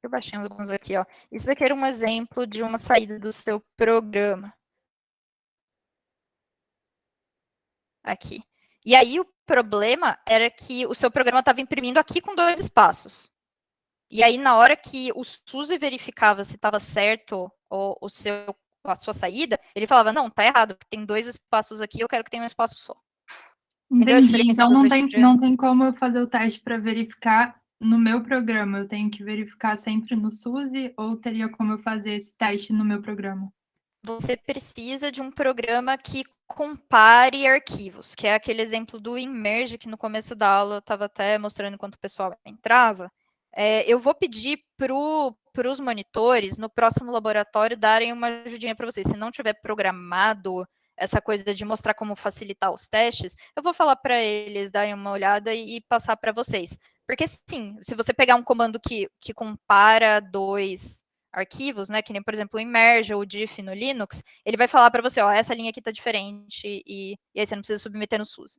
eu baixei alguns aqui, ó. Isso daqui era um exemplo de uma saída do seu programa. Aqui. E aí o problema era que o seu programa estava imprimindo aqui com 2 espaços. E aí, na hora que o SUSE verificava se estava certo a sua saída, ele falava, não, tá errado, porque tem 2 espaços aqui, eu quero que tenha um espaço só. Entendi. Então não tem como eu fazer o teste para verificar no meu programa. Eu tenho que verificar sempre no SUSE ou teria como eu fazer esse teste no meu programa? Você precisa de um programa que compare arquivos, que é aquele exemplo do Immerge, que no começo da aula eu estava até mostrando enquanto o pessoal entrava. Eu vou pedir para os monitores, no próximo laboratório, darem uma ajudinha para vocês. Se não tiver programado essa coisa de mostrar como facilitar os testes, eu vou falar para eles darem uma olhada e passar para vocês. Porque, sim, se você pegar um comando que compara 2 arquivos, né, que nem, por exemplo, o Immerge ou o diff no Linux, ele vai falar para você, ó, essa linha aqui está diferente e aí você não precisa submeter no SUSE.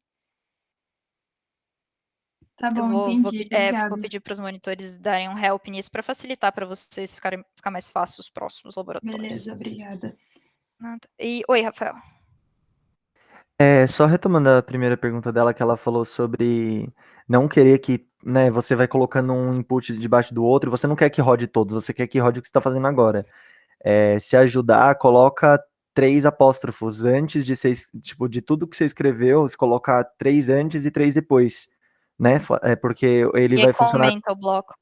Tá bom, entendi. Vou pedir para os monitores darem um help nisso para facilitar para vocês ficar mais fácil os próximos laboratórios. Beleza, obrigada. Oi, Rafael. Só retomando a primeira pergunta dela, que ela falou sobre não querer que, né, você vai colocando um input debaixo do outro, você não quer que rode todos, você quer que rode o que você está fazendo agora. Se ajudar, coloca 3 apóstrofos antes de você, tipo, de tudo que você escreveu, você colocar 3 antes e 3 depois, né? Porque ele E vai aí funcionar. comenta o bloco.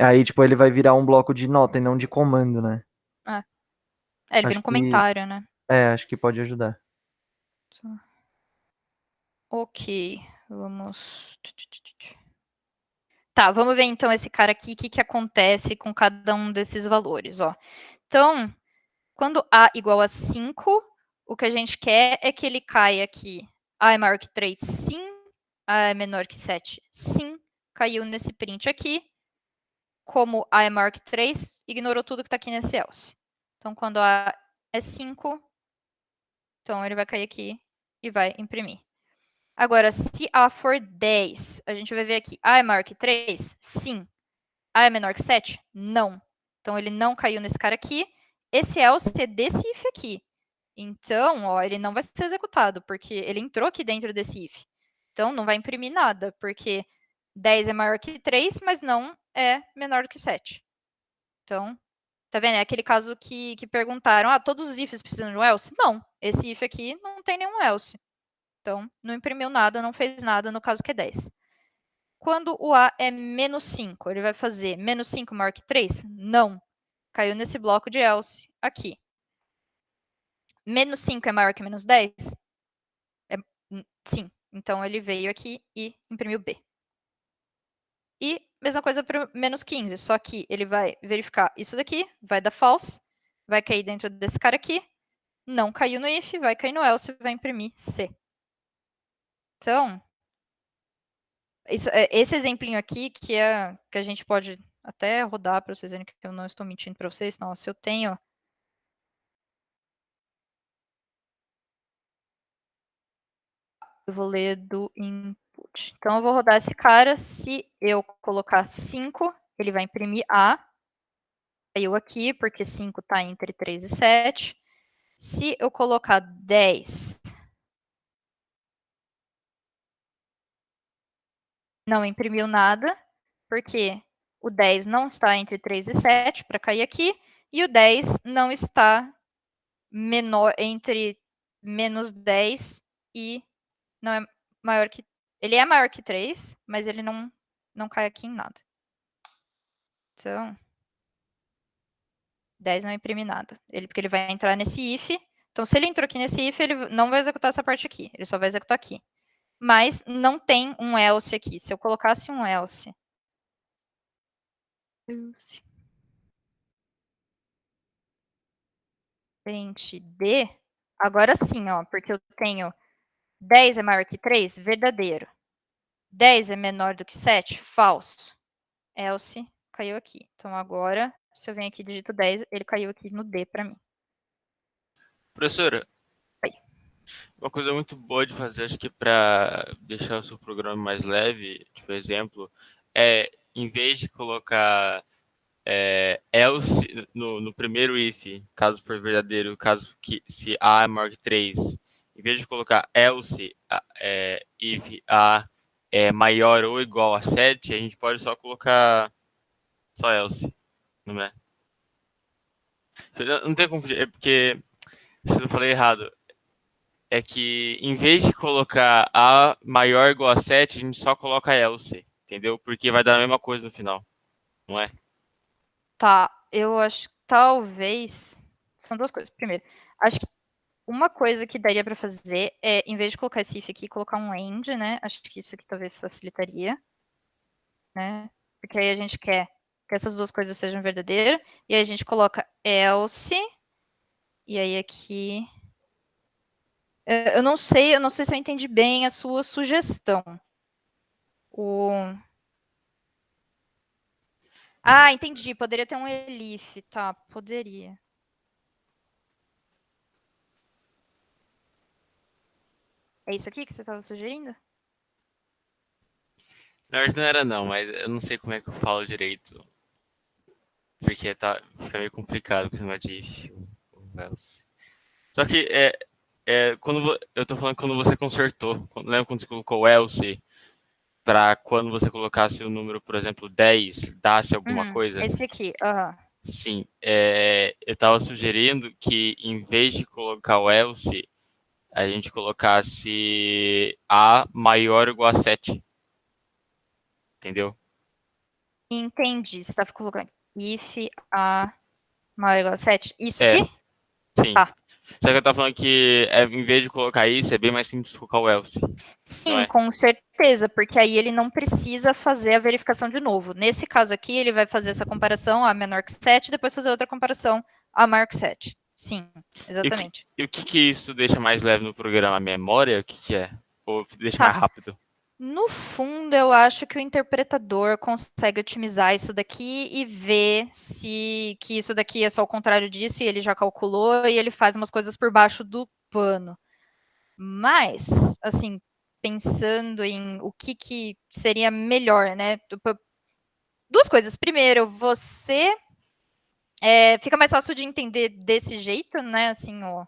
Aí, tipo, ele vai virar um bloco de nota e não de comando, né? Ele vira Acho um que, comentário, né? acho que pode ajudar. Ok, vamos. Tá, vamos ver então esse cara aqui, o que acontece com cada um desses valores, ó. Então, quando A igual a 5, o que a gente quer é que ele caia aqui. A é maior que 3, sim. A é menor que 7, sim. Caiu nesse print aqui. Como A é maior que 3, ignorou tudo que está aqui nesse else. Então, quando A é 5, então ele vai cair aqui e vai imprimir. Agora, se A for 10, a gente vai ver aqui. A é maior que 3? Sim. A é menor que 7? Não. Então, ele não caiu nesse cara aqui. Esse else é desse if aqui. Então, ó, ele não vai ser executado, porque ele entrou aqui dentro desse if. Então, não vai imprimir nada, porque 10 é maior que 3, mas não é menor que 7. Então, tá vendo? É aquele caso que perguntaram, todos os ifs precisam de um else? Não, esse if aqui não tem nenhum else. Então, não imprimiu nada, não fez nada no caso que é 10. Quando o A é menos 5, ele vai fazer menos 5 maior que 3? Não. Caiu nesse bloco de else aqui. Menos 5 é maior que menos 10? Sim. Então, ele veio aqui e imprimiu B. E mesma coisa para menos 15, só que ele vai verificar isso daqui, vai dar false, vai cair dentro desse cara aqui, não caiu no if, vai cair no else e vai imprimir C. Então, esse exemplinho aqui, que a gente pode até rodar para vocês verem que eu não estou mentindo para vocês. Não, se eu tenho... Eu vou ler do input. Então, eu vou rodar esse cara. Se eu colocar 5, ele vai imprimir A. Caiu aqui, porque 5 está entre 3 e 7. Se eu colocar 10... Não imprimiu nada, porque o 10 não está entre 3 e 7 para cair aqui, e o 10 não está entre menos 10 e não é maior que... Ele é maior que 3, mas ele não cai aqui em nada. Então, 10 não imprime nada. Porque ele vai entrar nesse if. Então, se ele entrou aqui nesse if, ele não vai executar essa parte aqui. Ele só vai executar aqui. Mas não tem um else aqui. Se eu colocasse um else... Print D, agora sim, ó, porque eu tenho 10 é maior que 3, verdadeiro. 10 é menor do que 7, falso. Else caiu aqui. Então agora, se eu venho aqui e digito 10, ele caiu aqui no D para mim. Professora, Oi. Uma coisa muito boa de fazer, acho que para deixar o seu programa mais leve, tipo exemplo, em vez de colocar else no primeiro if, caso for verdadeiro, caso que se A é maior que 3, em vez de colocar else if A é maior ou igual a 7, a gente pode só colocar só else, não é? Não tem como, é porque, se eu não falei errado, é que em vez de colocar A maior ou igual a 7, a gente só coloca else, entendeu? Porque vai dar a mesma coisa no final, não é? Tá, eu acho que talvez... São duas coisas. Primeiro, acho que uma coisa que daria para fazer é, em vez de colocar esse if aqui, colocar um end, né? Acho que isso aqui talvez facilitaria, né? Porque aí a gente quer que essas duas coisas sejam verdadeiras. E aí a gente coloca else. E aí aqui... Eu não sei se eu entendi bem a sua sugestão. Ah, entendi. Poderia ter um elif. Tá, poderia. É isso aqui que você estava sugerindo? Na verdade não era não, mas eu não sei como é que eu falo direito. Porque fica meio complicado com esse negócio de if, o else. Só que eu tô falando quando você consertou. Lembra quando você colocou o else para quando você colocasse o número, por exemplo, 10, dasse alguma coisa? Esse aqui, aham. Sim, eu estava sugerindo que em vez de colocar o else, a gente colocasse A maior ou igual a 7. Entendeu? Entendi. Você tá colocando if a maior ou igual a 7. Isso É. aqui? Sim. Tá. Só que eu tava falando que em vez de colocar isso, é bem mais simples colocar o else. Sim, é? com certeza, porque aí ele não precisa fazer a verificação de novo. Nesse caso aqui, ele vai fazer essa comparação a menor que 7, depois fazer outra comparação a maior que 7. Sim, exatamente. E o que isso deixa mais leve no programa? A memória? O que é? Ou deixa Tá. mais rápido? No fundo, eu acho que o interpretador consegue otimizar isso daqui e ver se que isso daqui é só o contrário disso e ele já calculou e ele faz umas coisas por baixo do pano. Mas, assim, pensando em o que seria melhor, né? Duas coisas. Primeiro, você fica mais fácil de entender desse jeito, né? Assim, ó,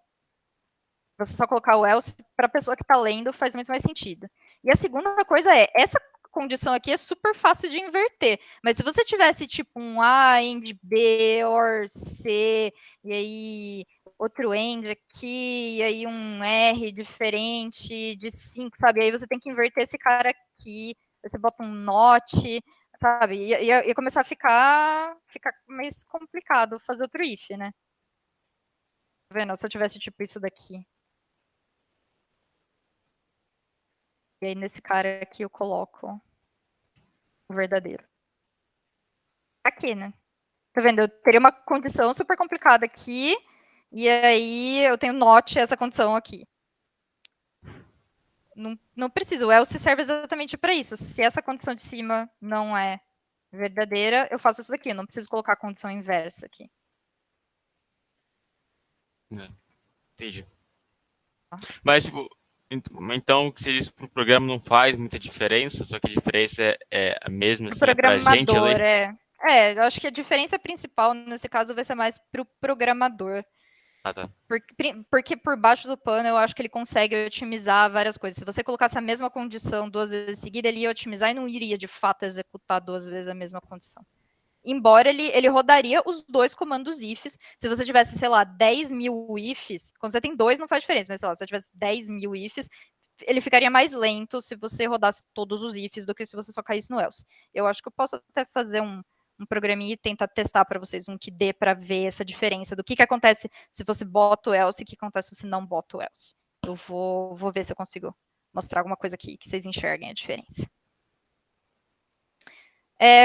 você só colocar o else para a pessoa que está lendo faz muito mais sentido. E a segunda coisa é, essa condição aqui é super fácil de inverter, mas se você tivesse tipo um A, AND B, OR C, e aí outro AND aqui, e aí um R diferente de 5, sabe? Aí você tem que inverter esse cara aqui, você bota um NOT, sabe? Ia começar a ficar mais complicado fazer outro if, né? Tá vendo? Se eu tivesse tipo isso daqui. E aí, nesse cara aqui, eu coloco o verdadeiro. Aqui, né? Tá vendo? Eu teria uma condição super complicada aqui, e aí eu tenho not essa condição aqui. Não precisa. O else serve exatamente para isso. Se essa condição de cima não é verdadeira, eu faço isso daqui. Eu não preciso colocar a condição inversa aqui. Entendi. Mas, tipo, então, se isso pro programa não faz muita diferença, só que a diferença é a mesma, assim, pra gente Programador, ler? eu acho que a diferença principal, nesse caso, vai ser mais pro programador. Ah, tá. Porque por baixo do pano eu acho que ele consegue otimizar várias coisas. Se você colocasse a mesma condição 2 vezes seguida, ele ia otimizar e não iria de fato executar 2 vezes a mesma condição. Embora ele rodaria os dois comandos ifs. Se você tivesse, sei lá, 10 mil ifs, quando você tem dois não faz diferença, mas sei lá, se você tivesse 10 mil ifs, ele ficaria mais lento se você rodasse todos os ifs do que se você só caísse no else. Eu acho que eu posso até fazer um programinha e tentar testar para vocês um que dê para ver essa diferença do que acontece se você bota o else e o que acontece se você não bota o else. Eu vou ver se eu consigo mostrar alguma coisa aqui que vocês enxerguem a diferença.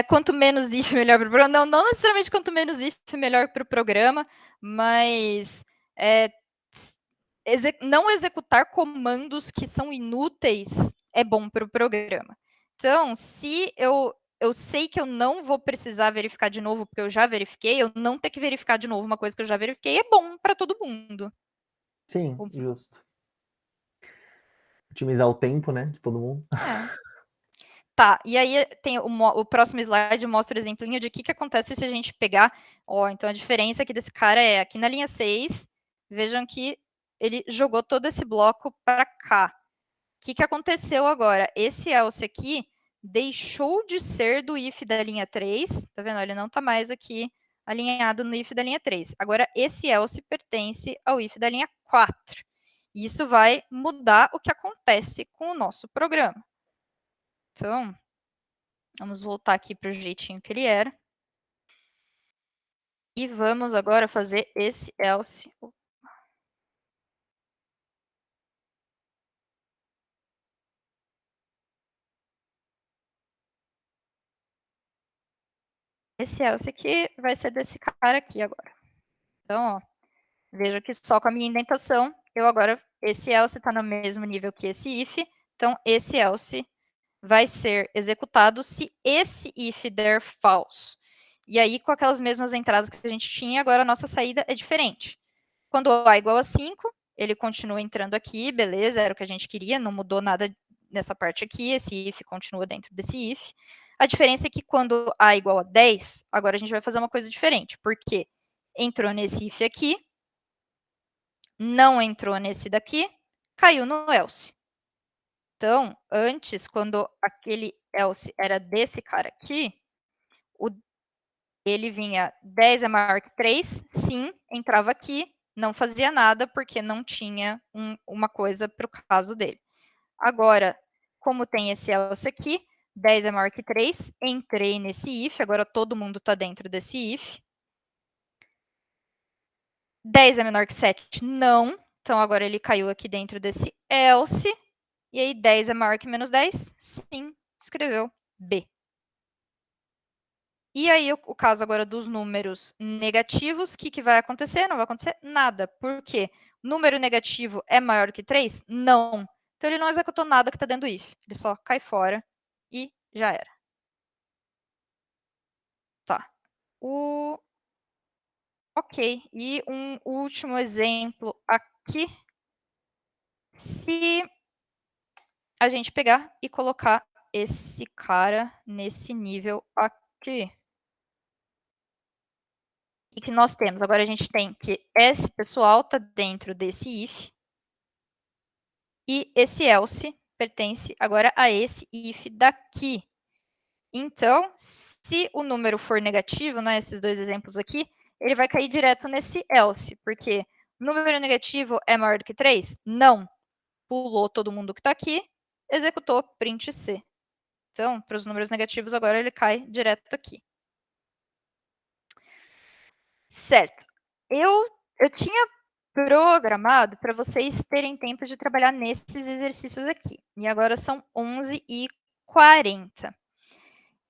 Quanto menos if, melhor para o programa. Não necessariamente quanto menos if, melhor para o programa, mas não executar comandos que são inúteis é bom para o programa. Então, se eu sei que eu não vou precisar verificar de novo, porque eu já verifiquei, eu não ter que verificar de novo uma coisa que eu já verifiquei é bom para todo mundo. Sim, justo. Otimizar o tempo, né, de todo mundo. Tá, e aí tem o próximo slide mostra o exemplinho de que acontece se a gente pegar, então a diferença aqui desse cara é, aqui na linha 6, vejam que ele jogou todo esse bloco para cá. O que aconteceu agora? Esse else aqui deixou de ser do if da linha 3, tá vendo? Ele não tá mais aqui alinhado no if da linha 3. Agora, esse else pertence ao if da linha 4. E isso vai mudar o que acontece com o nosso programa. Então, vamos voltar aqui para o jeitinho que ele era. E vamos agora fazer esse else. Esse else aqui vai ser desse cara aqui agora. Então, ó, veja que só com a minha indentação, esse else está no mesmo nível que esse if, então esse else vai ser executado se esse if der false. E aí, com aquelas mesmas entradas que a gente tinha, agora a nossa saída é diferente. Quando A igual a 5, ele continua entrando aqui, beleza, era o que a gente queria, não mudou nada nessa parte aqui, esse if continua dentro desse if. A diferença é que quando A igual a 10, agora a gente vai fazer uma coisa diferente, porque entrou nesse if aqui, não entrou nesse daqui, caiu no else. Então, antes, quando aquele else era desse cara aqui, ele vinha 10 é maior que 3, sim, entrava aqui, não fazia nada, porque não tinha uma coisa para o caso dele. Agora, como tem esse else aqui, 10 é maior que 3, entrei nesse if, agora todo mundo está dentro desse if. 10 é menor que 7, não. Então, agora ele caiu aqui dentro desse else. E aí, 10 é maior que menos 10? Sim, escreveu B. E aí, o caso agora dos números negativos, o que vai acontecer? Não vai acontecer nada. Por quê? Número negativo é maior que 3? Não. Então, ele não executou nada que está dentro do if. Ele só cai fora e já era. Tá. Ok. E um último exemplo aqui. Se a gente pegar e colocar esse cara nesse nível aqui. E que nós temos? Agora a gente tem que esse pessoal está dentro desse if. E esse else pertence agora a esse if daqui. Então, se o número for negativo, né, esses dois exemplos aqui, ele vai cair direto nesse else. Porque número negativo é maior do que 3? Não. Pulou todo mundo que está aqui, executou print C. Então, para os números negativos, agora ele cai direto aqui. Certo. Eu tinha programado para vocês terem tempo de trabalhar nesses exercícios aqui. E agora são 11h40.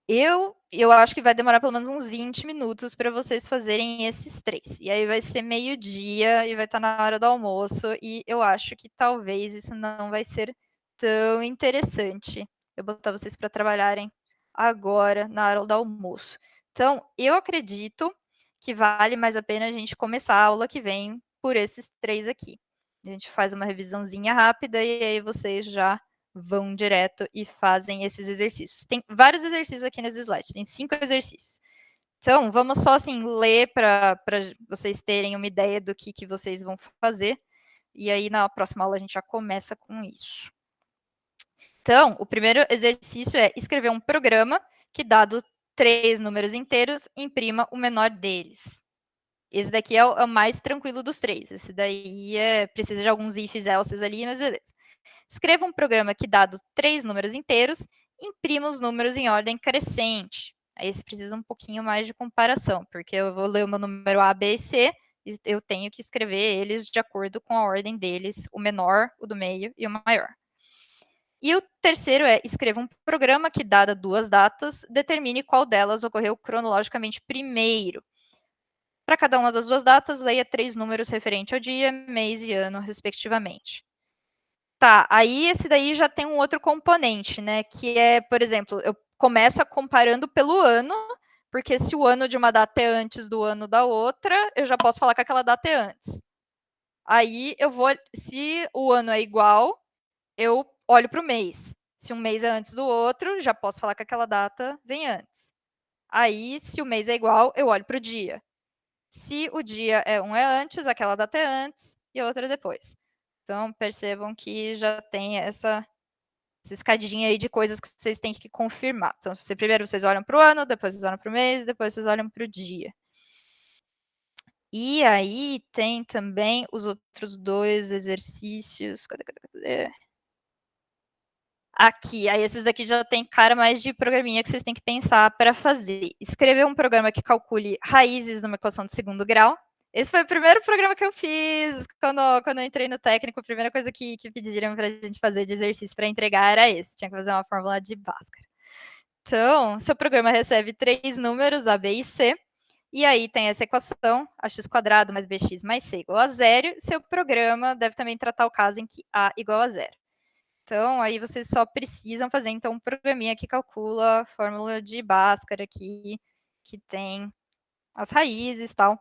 Eu acho que vai demorar pelo menos uns 20 minutos para vocês fazerem esses 3. E aí vai ser meio-dia e vai estar na hora do almoço. E eu acho que talvez isso não vai ser tão interessante. Eu botar vocês para trabalharem agora, na hora do almoço. Então, eu acredito que vale mais a pena a gente começar a aula que vem por esses 3 aqui. A gente faz uma revisãozinha rápida e aí vocês já vão direto e fazem esses exercícios. Tem vários exercícios aqui nesse slide, tem 5 exercícios. Então, vamos só assim ler para vocês terem uma ideia do que vocês vão fazer. E aí, na próxima aula, a gente já começa com isso. Então, o primeiro exercício é escrever um programa que, dado 3 números inteiros, imprima o menor deles. Esse daqui é o mais tranquilo dos 3. Esse daí precisa de alguns ifs, elses ali, mas beleza. Escreva um programa que, dado 3 números inteiros, imprima os números em ordem crescente. Aí esse precisa um pouquinho mais de comparação, porque eu vou ler o meu número A, B e C, e eu tenho que escrever eles de acordo com a ordem deles, o menor, o do meio e o maior. E o terceiro é, escreva um programa que, dada 2 datas, determine qual delas ocorreu cronologicamente primeiro. Para cada uma das 2 datas, leia 3 números referentes ao dia, mês e ano, respectivamente. Tá, aí esse daí já tem um outro componente, né? Que é, por exemplo, eu começo comparando pelo ano, porque se o ano de uma data é antes do ano da outra, eu já posso falar que aquela data é antes. Aí eu vou, se o ano é igual, eu olho para o mês. Se um mês é antes do outro, já posso falar que aquela data vem antes. Aí, se o mês é igual, eu olho para o dia. Se o dia um é antes, aquela data é antes e a outra é depois. Então, percebam que já tem essa escadinha aí de coisas que vocês têm que confirmar. Então, primeiro vocês olham para o ano, depois vocês olham para o mês, depois vocês olham para o dia. E aí tem também os outros 2 exercícios. Cadê? Aqui, aí esses daqui já tem cara mais de programinha que vocês têm que pensar para fazer. Escrever um programa que calcule raízes numa equação de segundo grau. Esse foi o primeiro programa que eu fiz quando eu entrei no técnico. A primeira coisa que pediram para a gente fazer de exercício para entregar era esse. Tinha que fazer uma fórmula de Bhaskara. Então, seu programa recebe 3 números, A, B e C. E aí tem essa equação, ax² mais bx mais c igual a 0. Seu programa deve também tratar o caso em que A igual a 0. Então, aí vocês só precisam fazer, então, um programinha que calcula a fórmula de Bhaskara aqui, que tem as raízes e tal.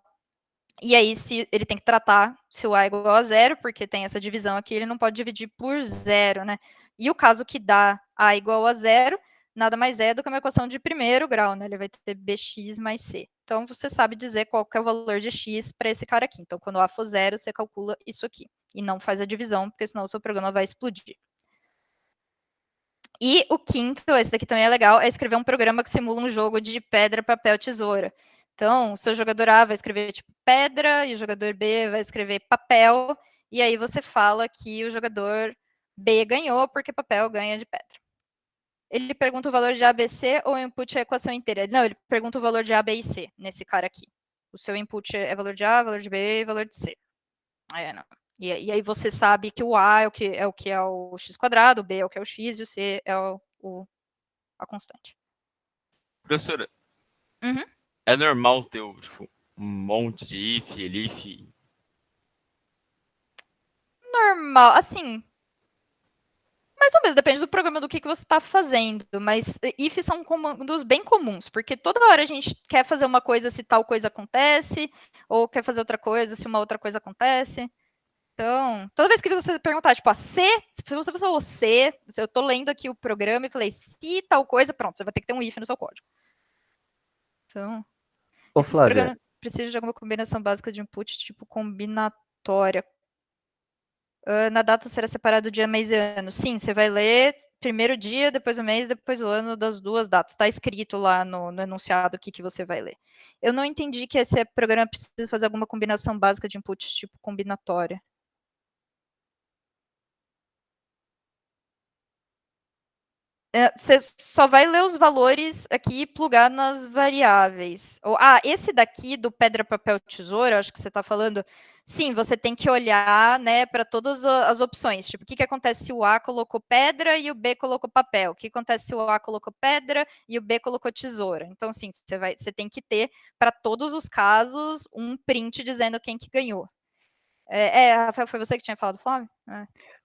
E aí, se ele tem que tratar se o A é igual a 0, porque tem essa divisão aqui, ele não pode dividir por 0, né? E o caso que dá A igual a 0, nada mais é do que uma equação de primeiro grau, né? Ele vai ter bx mais c. Então, você sabe dizer qual que é o valor de x para esse cara aqui. Então, quando o A for 0, você calcula isso aqui. E não faz a divisão, porque senão o seu programa vai explodir. E o quinto, esse daqui também é legal, é escrever um programa que simula um jogo de pedra, papel, tesoura. Então, o seu jogador A vai escrever, tipo, pedra, e o jogador B vai escrever papel, e aí você fala que o jogador B ganhou porque papel ganha de pedra. Ele pergunta o valor de A, B, C ou o input é a equação inteira? Não, ele pergunta o valor de A, B e C, nesse cara aqui. O seu input é valor de A, valor de B e valor de C. Não. E aí você sabe que o A é o que é o x quadrado, o B é o que é o x e o C é a constante. Professora, Uhum. é normal ter tipo, um monte de if, elif? Normal, assim, mais ou menos, depende do programa do que você está fazendo, mas if são comandos bem comuns, porque toda hora a gente quer fazer uma coisa se tal coisa acontece, ou quer fazer outra coisa se uma outra coisa acontece. Então, toda vez que você perguntar, tipo, C, se você falou C, eu tô lendo aqui o programa e falei, se tal coisa, pronto, você vai ter que ter um if no seu código. Então, Ô, esses Flávia, programas precisam de alguma combinação básica de input, tipo combinatória. Na data será separado o dia, mês e ano. Sim, você vai ler primeiro dia, depois o mês, depois o ano das duas datas. Está escrito lá no enunciado o que você vai ler. Eu não entendi que esse programa precisa fazer alguma combinação básica de inputs, tipo combinatória. Você só vai ler os valores aqui e plugar nas variáveis. Esse daqui do pedra, papel, tesoura, acho que você está falando. Sim, você tem que olhar, né, para todas as opções. Tipo, o que acontece se o A colocou pedra e o B colocou papel? O que acontece se o A colocou pedra e o B colocou tesoura? Então, sim, você tem que ter, para todos os casos, um print dizendo quem que ganhou. Rafael, foi você que tinha falado, Flávio?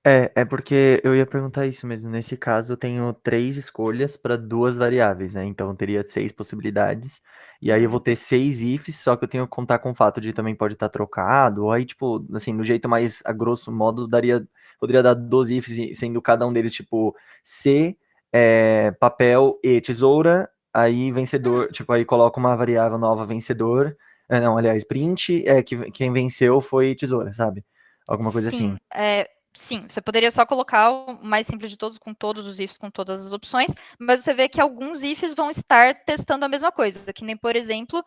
É porque eu ia perguntar isso mesmo. Nesse caso, eu tenho 3 escolhas para 2 variáveis, né? Então, eu teria 6 possibilidades. E aí, eu vou ter 6 ifs, só que eu tenho que contar com o fato de também pode estar trocado. Ou aí, tipo, assim, no jeito mais a grosso modo, poderia dar 12 ifs, sendo cada um deles, tipo, C, papel e tesoura. Aí, vencedor, tipo, aí coloca uma variável nova, vencedor. Não, aliás, print, quem venceu foi tesoura, sabe? Alguma coisa assim. Sim, você poderia só colocar o mais simples de todos, com todos os ifs, com todas as opções, mas você vê que alguns ifs vão estar testando a mesma coisa, que nem, por exemplo,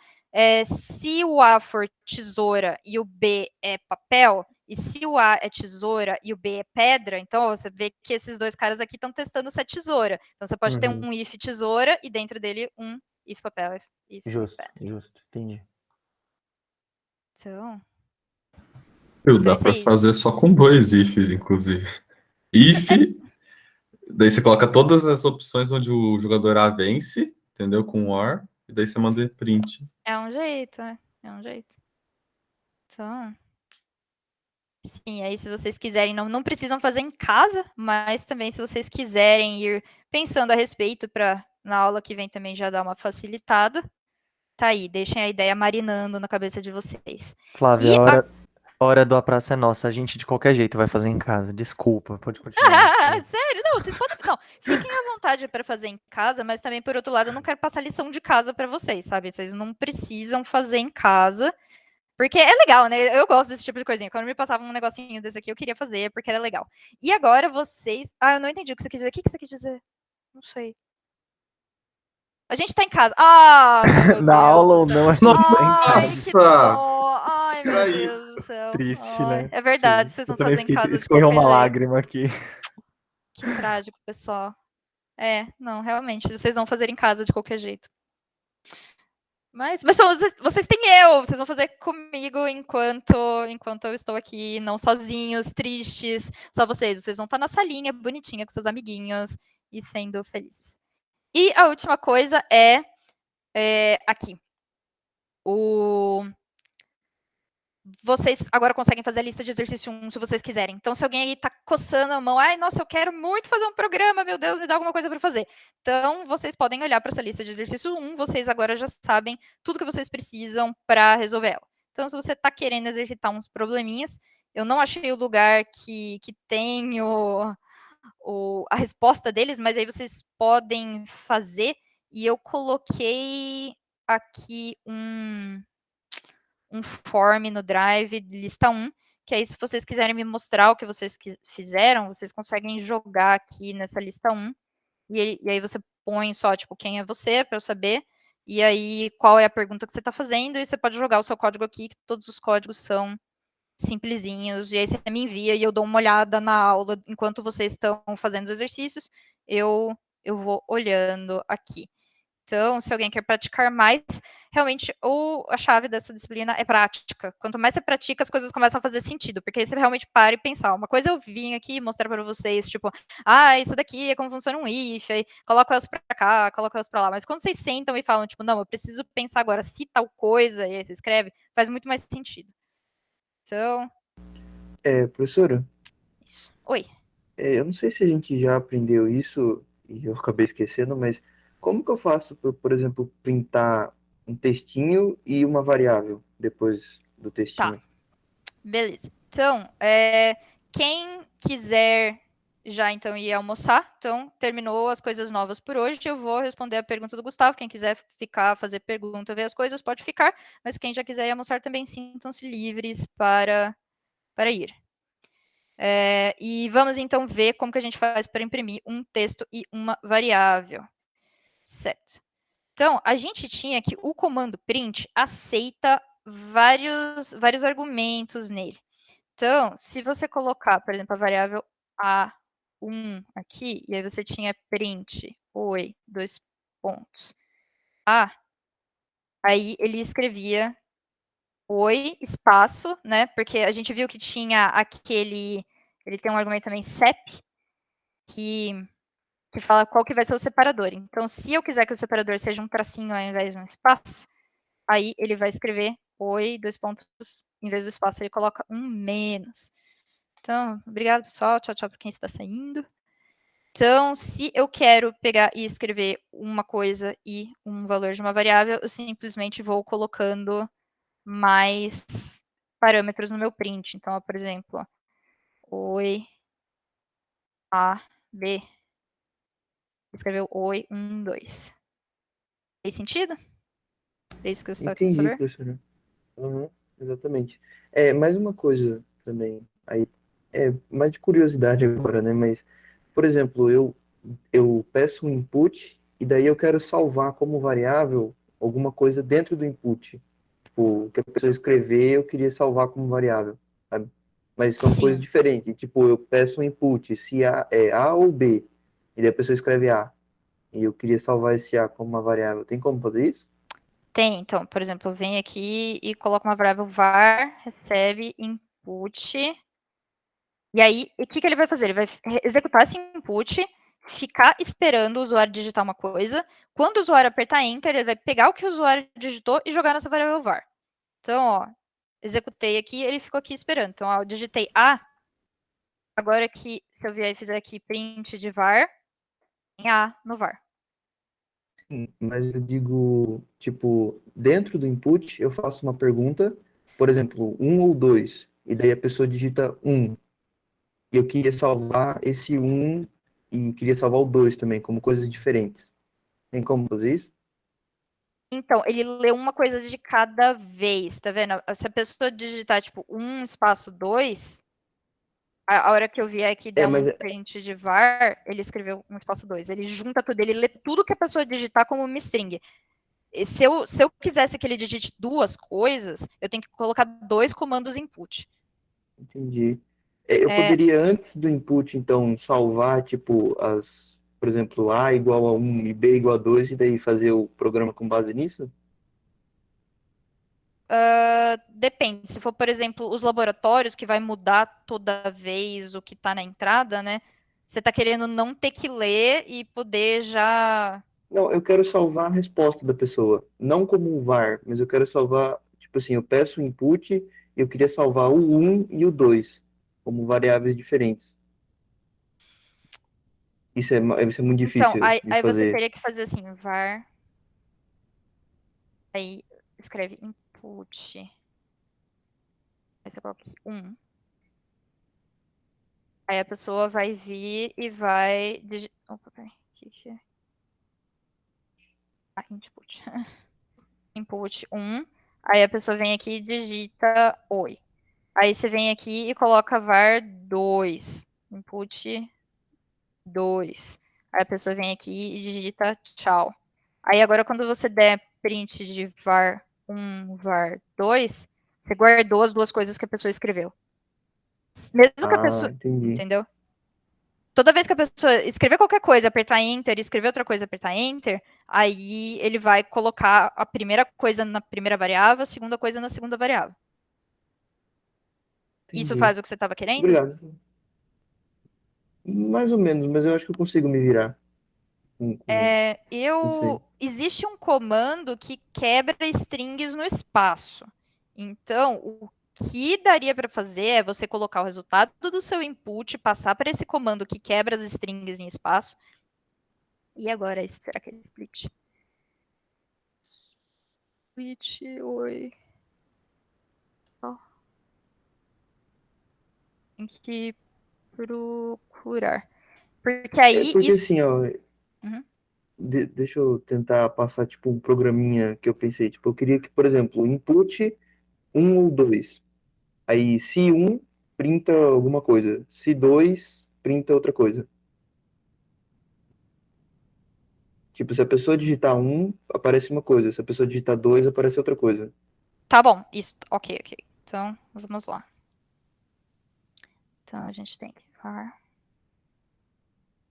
se o A for tesoura e o B é papel, e se o A é tesoura e o B é pedra, então você vê que esses dois caras aqui estão testando se é tesoura. Então você pode ter um if tesoura e dentro dele um if papel, if pedra. Justo, entendi. Então... Dá pra fazer só com 2 ifs, inclusive. If, daí você coloca todas as opções onde o jogador A vence, entendeu? Com OR, e daí você manda print. É um jeito, é um jeito. Então... Sim, aí se vocês quiserem, não precisam fazer em casa, mas também se vocês quiserem ir pensando a respeito para na aula que vem também já dar uma facilitada, tá aí, deixem a ideia marinando na cabeça de vocês. Flávia, a hora do A Praça é Nossa, a gente de qualquer jeito vai fazer em casa, desculpa, pode continuar. Sério? Não, vocês podem... Não, fiquem à vontade para fazer em casa, mas também, por outro lado, eu não quero passar lição de casa para vocês, sabe? Vocês não precisam fazer em casa, porque é legal, né? Eu gosto desse tipo de coisinha. Quando me passava um negocinho desse aqui, eu queria fazer, porque era legal. E agora vocês... eu não entendi o que você quis dizer. O que você quis dizer? Não sei. A gente tá em casa. Meu Na Deus aula ou não, a gente tá em casa. Que dó. Ai, meu Deus do céu. Triste, né? É verdade, Sim. vocês Eu vão também fazer em casa de escorreu qualquer uma jeito. lágrima aqui. Que trágico, pessoal. Não, realmente, vocês vão fazer em casa de qualquer jeito. Mas vocês têm vocês vão fazer comigo enquanto eu estou aqui, não sozinhos, tristes, só vocês. Vocês vão estar na salinha, bonitinha, com seus amiguinhos e sendo felizes. E a última coisa é aqui. Vocês agora conseguem fazer a lista de exercício 1, se vocês quiserem. Então, se alguém aí está coçando a mão, ai, nossa, eu quero muito fazer um programa, meu Deus, me dá alguma coisa para fazer. Então, vocês podem olhar para essa lista de exercício 1, vocês agora já sabem tudo que vocês precisam para resolver ela. Então, se você está querendo exercitar uns probleminhas, eu não achei o lugar que tem a resposta deles, mas aí vocês podem fazer, e eu coloquei aqui um form no Drive, lista 1, que aí se vocês quiserem me mostrar o que vocês fizeram, vocês conseguem jogar aqui nessa lista 1, e aí você põe só, tipo, quem é você, para eu saber, e aí qual é a pergunta que você está fazendo, e você pode jogar o seu código aqui, que todos os códigos são simplesinhos, e aí você me envia e eu dou uma olhada na aula enquanto vocês estão fazendo os exercícios, eu vou olhando aqui. Então, se alguém quer praticar mais, realmente, a chave dessa disciplina é prática. Quanto mais você pratica, as coisas começam a fazer sentido, porque aí você realmente para e pensar. Uma coisa eu vim aqui mostrar para vocês, tipo, isso daqui é como funciona um if, aí coloco elas para cá, coloco elas para lá. Mas quando vocês sentam e falam, tipo, não, eu preciso pensar agora se tal coisa, e aí você escreve, faz muito mais sentido. Então, Professora, oi. eu não sei se a gente já aprendeu isso e eu acabei esquecendo, mas como que eu faço para, por exemplo, printar um textinho e uma variável depois do textinho? Beleza. Então, quem quiser já então ir almoçar, então terminou as coisas novas por hoje. Eu vou responder a pergunta do Gustavo. Quem quiser ficar, fazer pergunta, ver as coisas, pode ficar. Mas quem já quiser ir almoçar também, sintam-se livres para ir. E vamos então ver como que a gente faz para imprimir um texto e uma variável. Certo. Então, a gente tinha que o comando print aceita vários argumentos nele. Então, se você colocar, por exemplo, a variável A1 aqui, e aí você tinha print, oi, 2 pontos, A, aí ele escrevia oi, espaço, né? Porque a gente viu que tinha ele tem um argumento também sep, que fala qual que vai ser o separador. Então, se eu quiser que o separador seja um tracinho ao invés de um espaço, aí ele vai escrever oi, 2 pontos, em vez do espaço ele coloca um menos. Então, obrigado, pessoal. Tchau, tchau para quem está saindo. Então, se eu quero pegar e escrever uma coisa e um valor de uma variável, eu simplesmente vou colocando mais parâmetros no meu print. Então, ó, por exemplo, oi, A, B. Escreveu oi, 1, 2. Fez sentido? É isso que eu estou querendo Entendi, saber? professora. Uhum, exatamente. Mais uma coisa também, aí, mais de curiosidade agora, né? Mas, por exemplo, eu peço um input e daí eu quero salvar como variável alguma coisa dentro do input. Tipo, o que a pessoa escrever, eu queria salvar como variável, sabe? Mas são coisas Sim. diferentes. Tipo, eu peço um input, se é A ou B, e daí a pessoa escreve A. E eu queria salvar esse A como uma variável. Tem como fazer isso? Tem, então, por exemplo, eu venho aqui e coloco uma variável var, recebe input. E aí, o que ele vai fazer? Ele vai executar esse input, ficar esperando o usuário digitar uma coisa. Quando o usuário apertar Enter, ele vai pegar o que o usuário digitou e jogar nessa variável var. Então, ó, executei aqui, ele ficou aqui esperando. Então, ó, eu digitei A. Agora que, se eu vier e fizer aqui print de var, tem A no var. Mas eu digo, tipo, dentro do input eu faço uma pergunta, por exemplo, 1 ou 2, e daí a pessoa digita 1. E eu queria salvar esse 1 e queria salvar o 2 também, como coisas diferentes. Tem como fazer isso? Então, ele lê uma coisa de cada vez, tá vendo? Se a pessoa digitar, tipo, 1 espaço 2, a hora que eu vier aqui dar mas um print de var, ele escreveu 1 espaço 2. Ele junta tudo, ele lê tudo que a pessoa digitar como uma string. E se eu quisesse que ele digite 2 coisas, eu tenho que colocar 2 comandos input. Entendi. Eu poderia, antes do input, então, salvar, tipo, por exemplo, A igual a 1 e B igual a 2, e daí fazer o programa com base nisso? Depende. Se for, por exemplo, os laboratórios, que vai mudar toda vez o que está na entrada, né? Você está querendo não ter que ler e poder já... Não, eu quero salvar a resposta da pessoa. Não como um var, mas eu quero salvar, tipo assim, eu peço o input e eu queria salvar o 1 e o 2 como variáveis diferentes. Isso é muito Então, difícil aí de você fazer. teria que fazer assim, var... Aí escreve input. Aí você coloca aqui 1. Aí a pessoa vai vir e vai... Opa, peraí. Input. Input 1. Aí a pessoa vem aqui e digita oi. Aí você vem aqui e coloca var 2. Input 2. Aí a pessoa vem aqui e digita tchau. Aí agora quando você der print de var1, var2, você guardou as duas coisas que a pessoa escreveu. Mesmo que a pessoa... Entendi. Entendeu? Toda vez que a pessoa escrever qualquer coisa, apertar Enter, escrever outra coisa, apertar Enter, aí ele vai colocar a primeira coisa na primeira variável, a segunda coisa na segunda variável. Isso Entendi. faz o que você estava querendo? Obrigado. Mais ou menos, mas eu acho que eu consigo me virar. Não sei. Existe um comando que quebra strings no espaço. Então, o que daria para fazer é você colocar o resultado do seu input, passar para esse comando que quebra as strings em espaço. E agora, será que é split? Split, oi. Oh. Tem que procurar. Porque aí... Porque isso... assim, ó, Uhum. deixa eu tentar passar, tipo, um programinha que eu pensei. Tipo, eu queria que, por exemplo, input 1 ou 2. Aí, se 1, printa alguma coisa. Se 2, printa outra coisa. Tipo, se a pessoa digitar 1, aparece uma coisa. Se a pessoa digitar 2, aparece outra coisa. Tá bom, isso, ok. Então, vamos lá. Então, a gente tem que var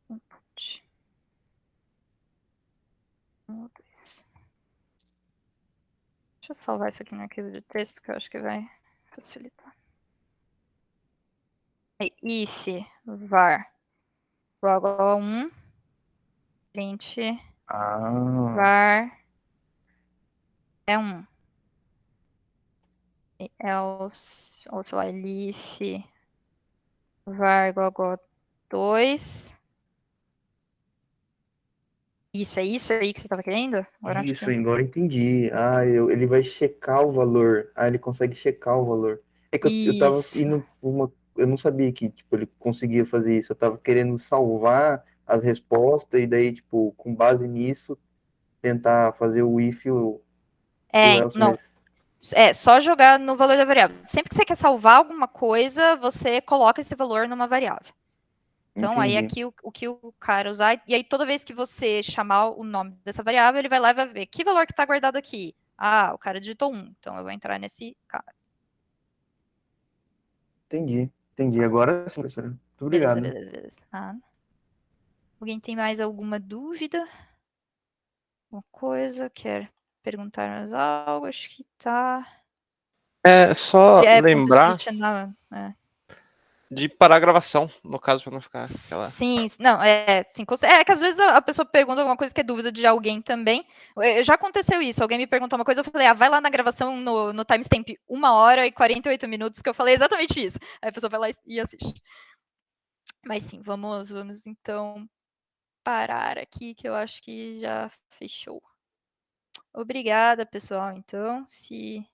input 1 ou 2. Deixa eu salvar isso aqui no arquivo de texto, que eu acho que vai facilitar. Aí, if var igual a 1, print var é 1. E else, ou sei lá, elif var igual a 2. Isso, é isso aí que você estava querendo? Agora acho que... Isso, agora entendi. Ele vai checar o valor. Ele consegue checar o valor. É que eu tava Isso. indo por uma. Eu não sabia que, tipo, ele conseguia fazer isso. Eu tava querendo salvar as respostas e daí, tipo, com base nisso, tentar fazer o if e o else, Não. mas É só jogar no valor da variável. Sempre que você quer salvar alguma coisa, você coloca esse valor numa variável. Então, aí entendi. aqui o que o cara usar, e aí toda vez que você chamar o nome dessa variável, ele vai lá e vai ver que valor que está guardado aqui. Ah, o cara digitou 1, então eu vou entrar nesse cara. Entendi. Agora sim, professora. Muito obrigado. Beleza. Alguém tem mais alguma dúvida? Uma coisa? Quer perguntar mais algo? Acho que tá. É só Ponto lembrar split de parar a gravação, no caso, para não ficar aquela. Sim, não, sim, que às vezes a pessoa pergunta alguma coisa que é dúvida de alguém também. Já aconteceu isso, alguém me perguntou uma coisa, eu falei, vai lá na gravação no timestamp 1h48 que eu falei exatamente isso. Aí a pessoa vai lá e assiste. Mas sim, vamos então parar aqui, que eu acho que já fechou. Obrigada, pessoal, então, se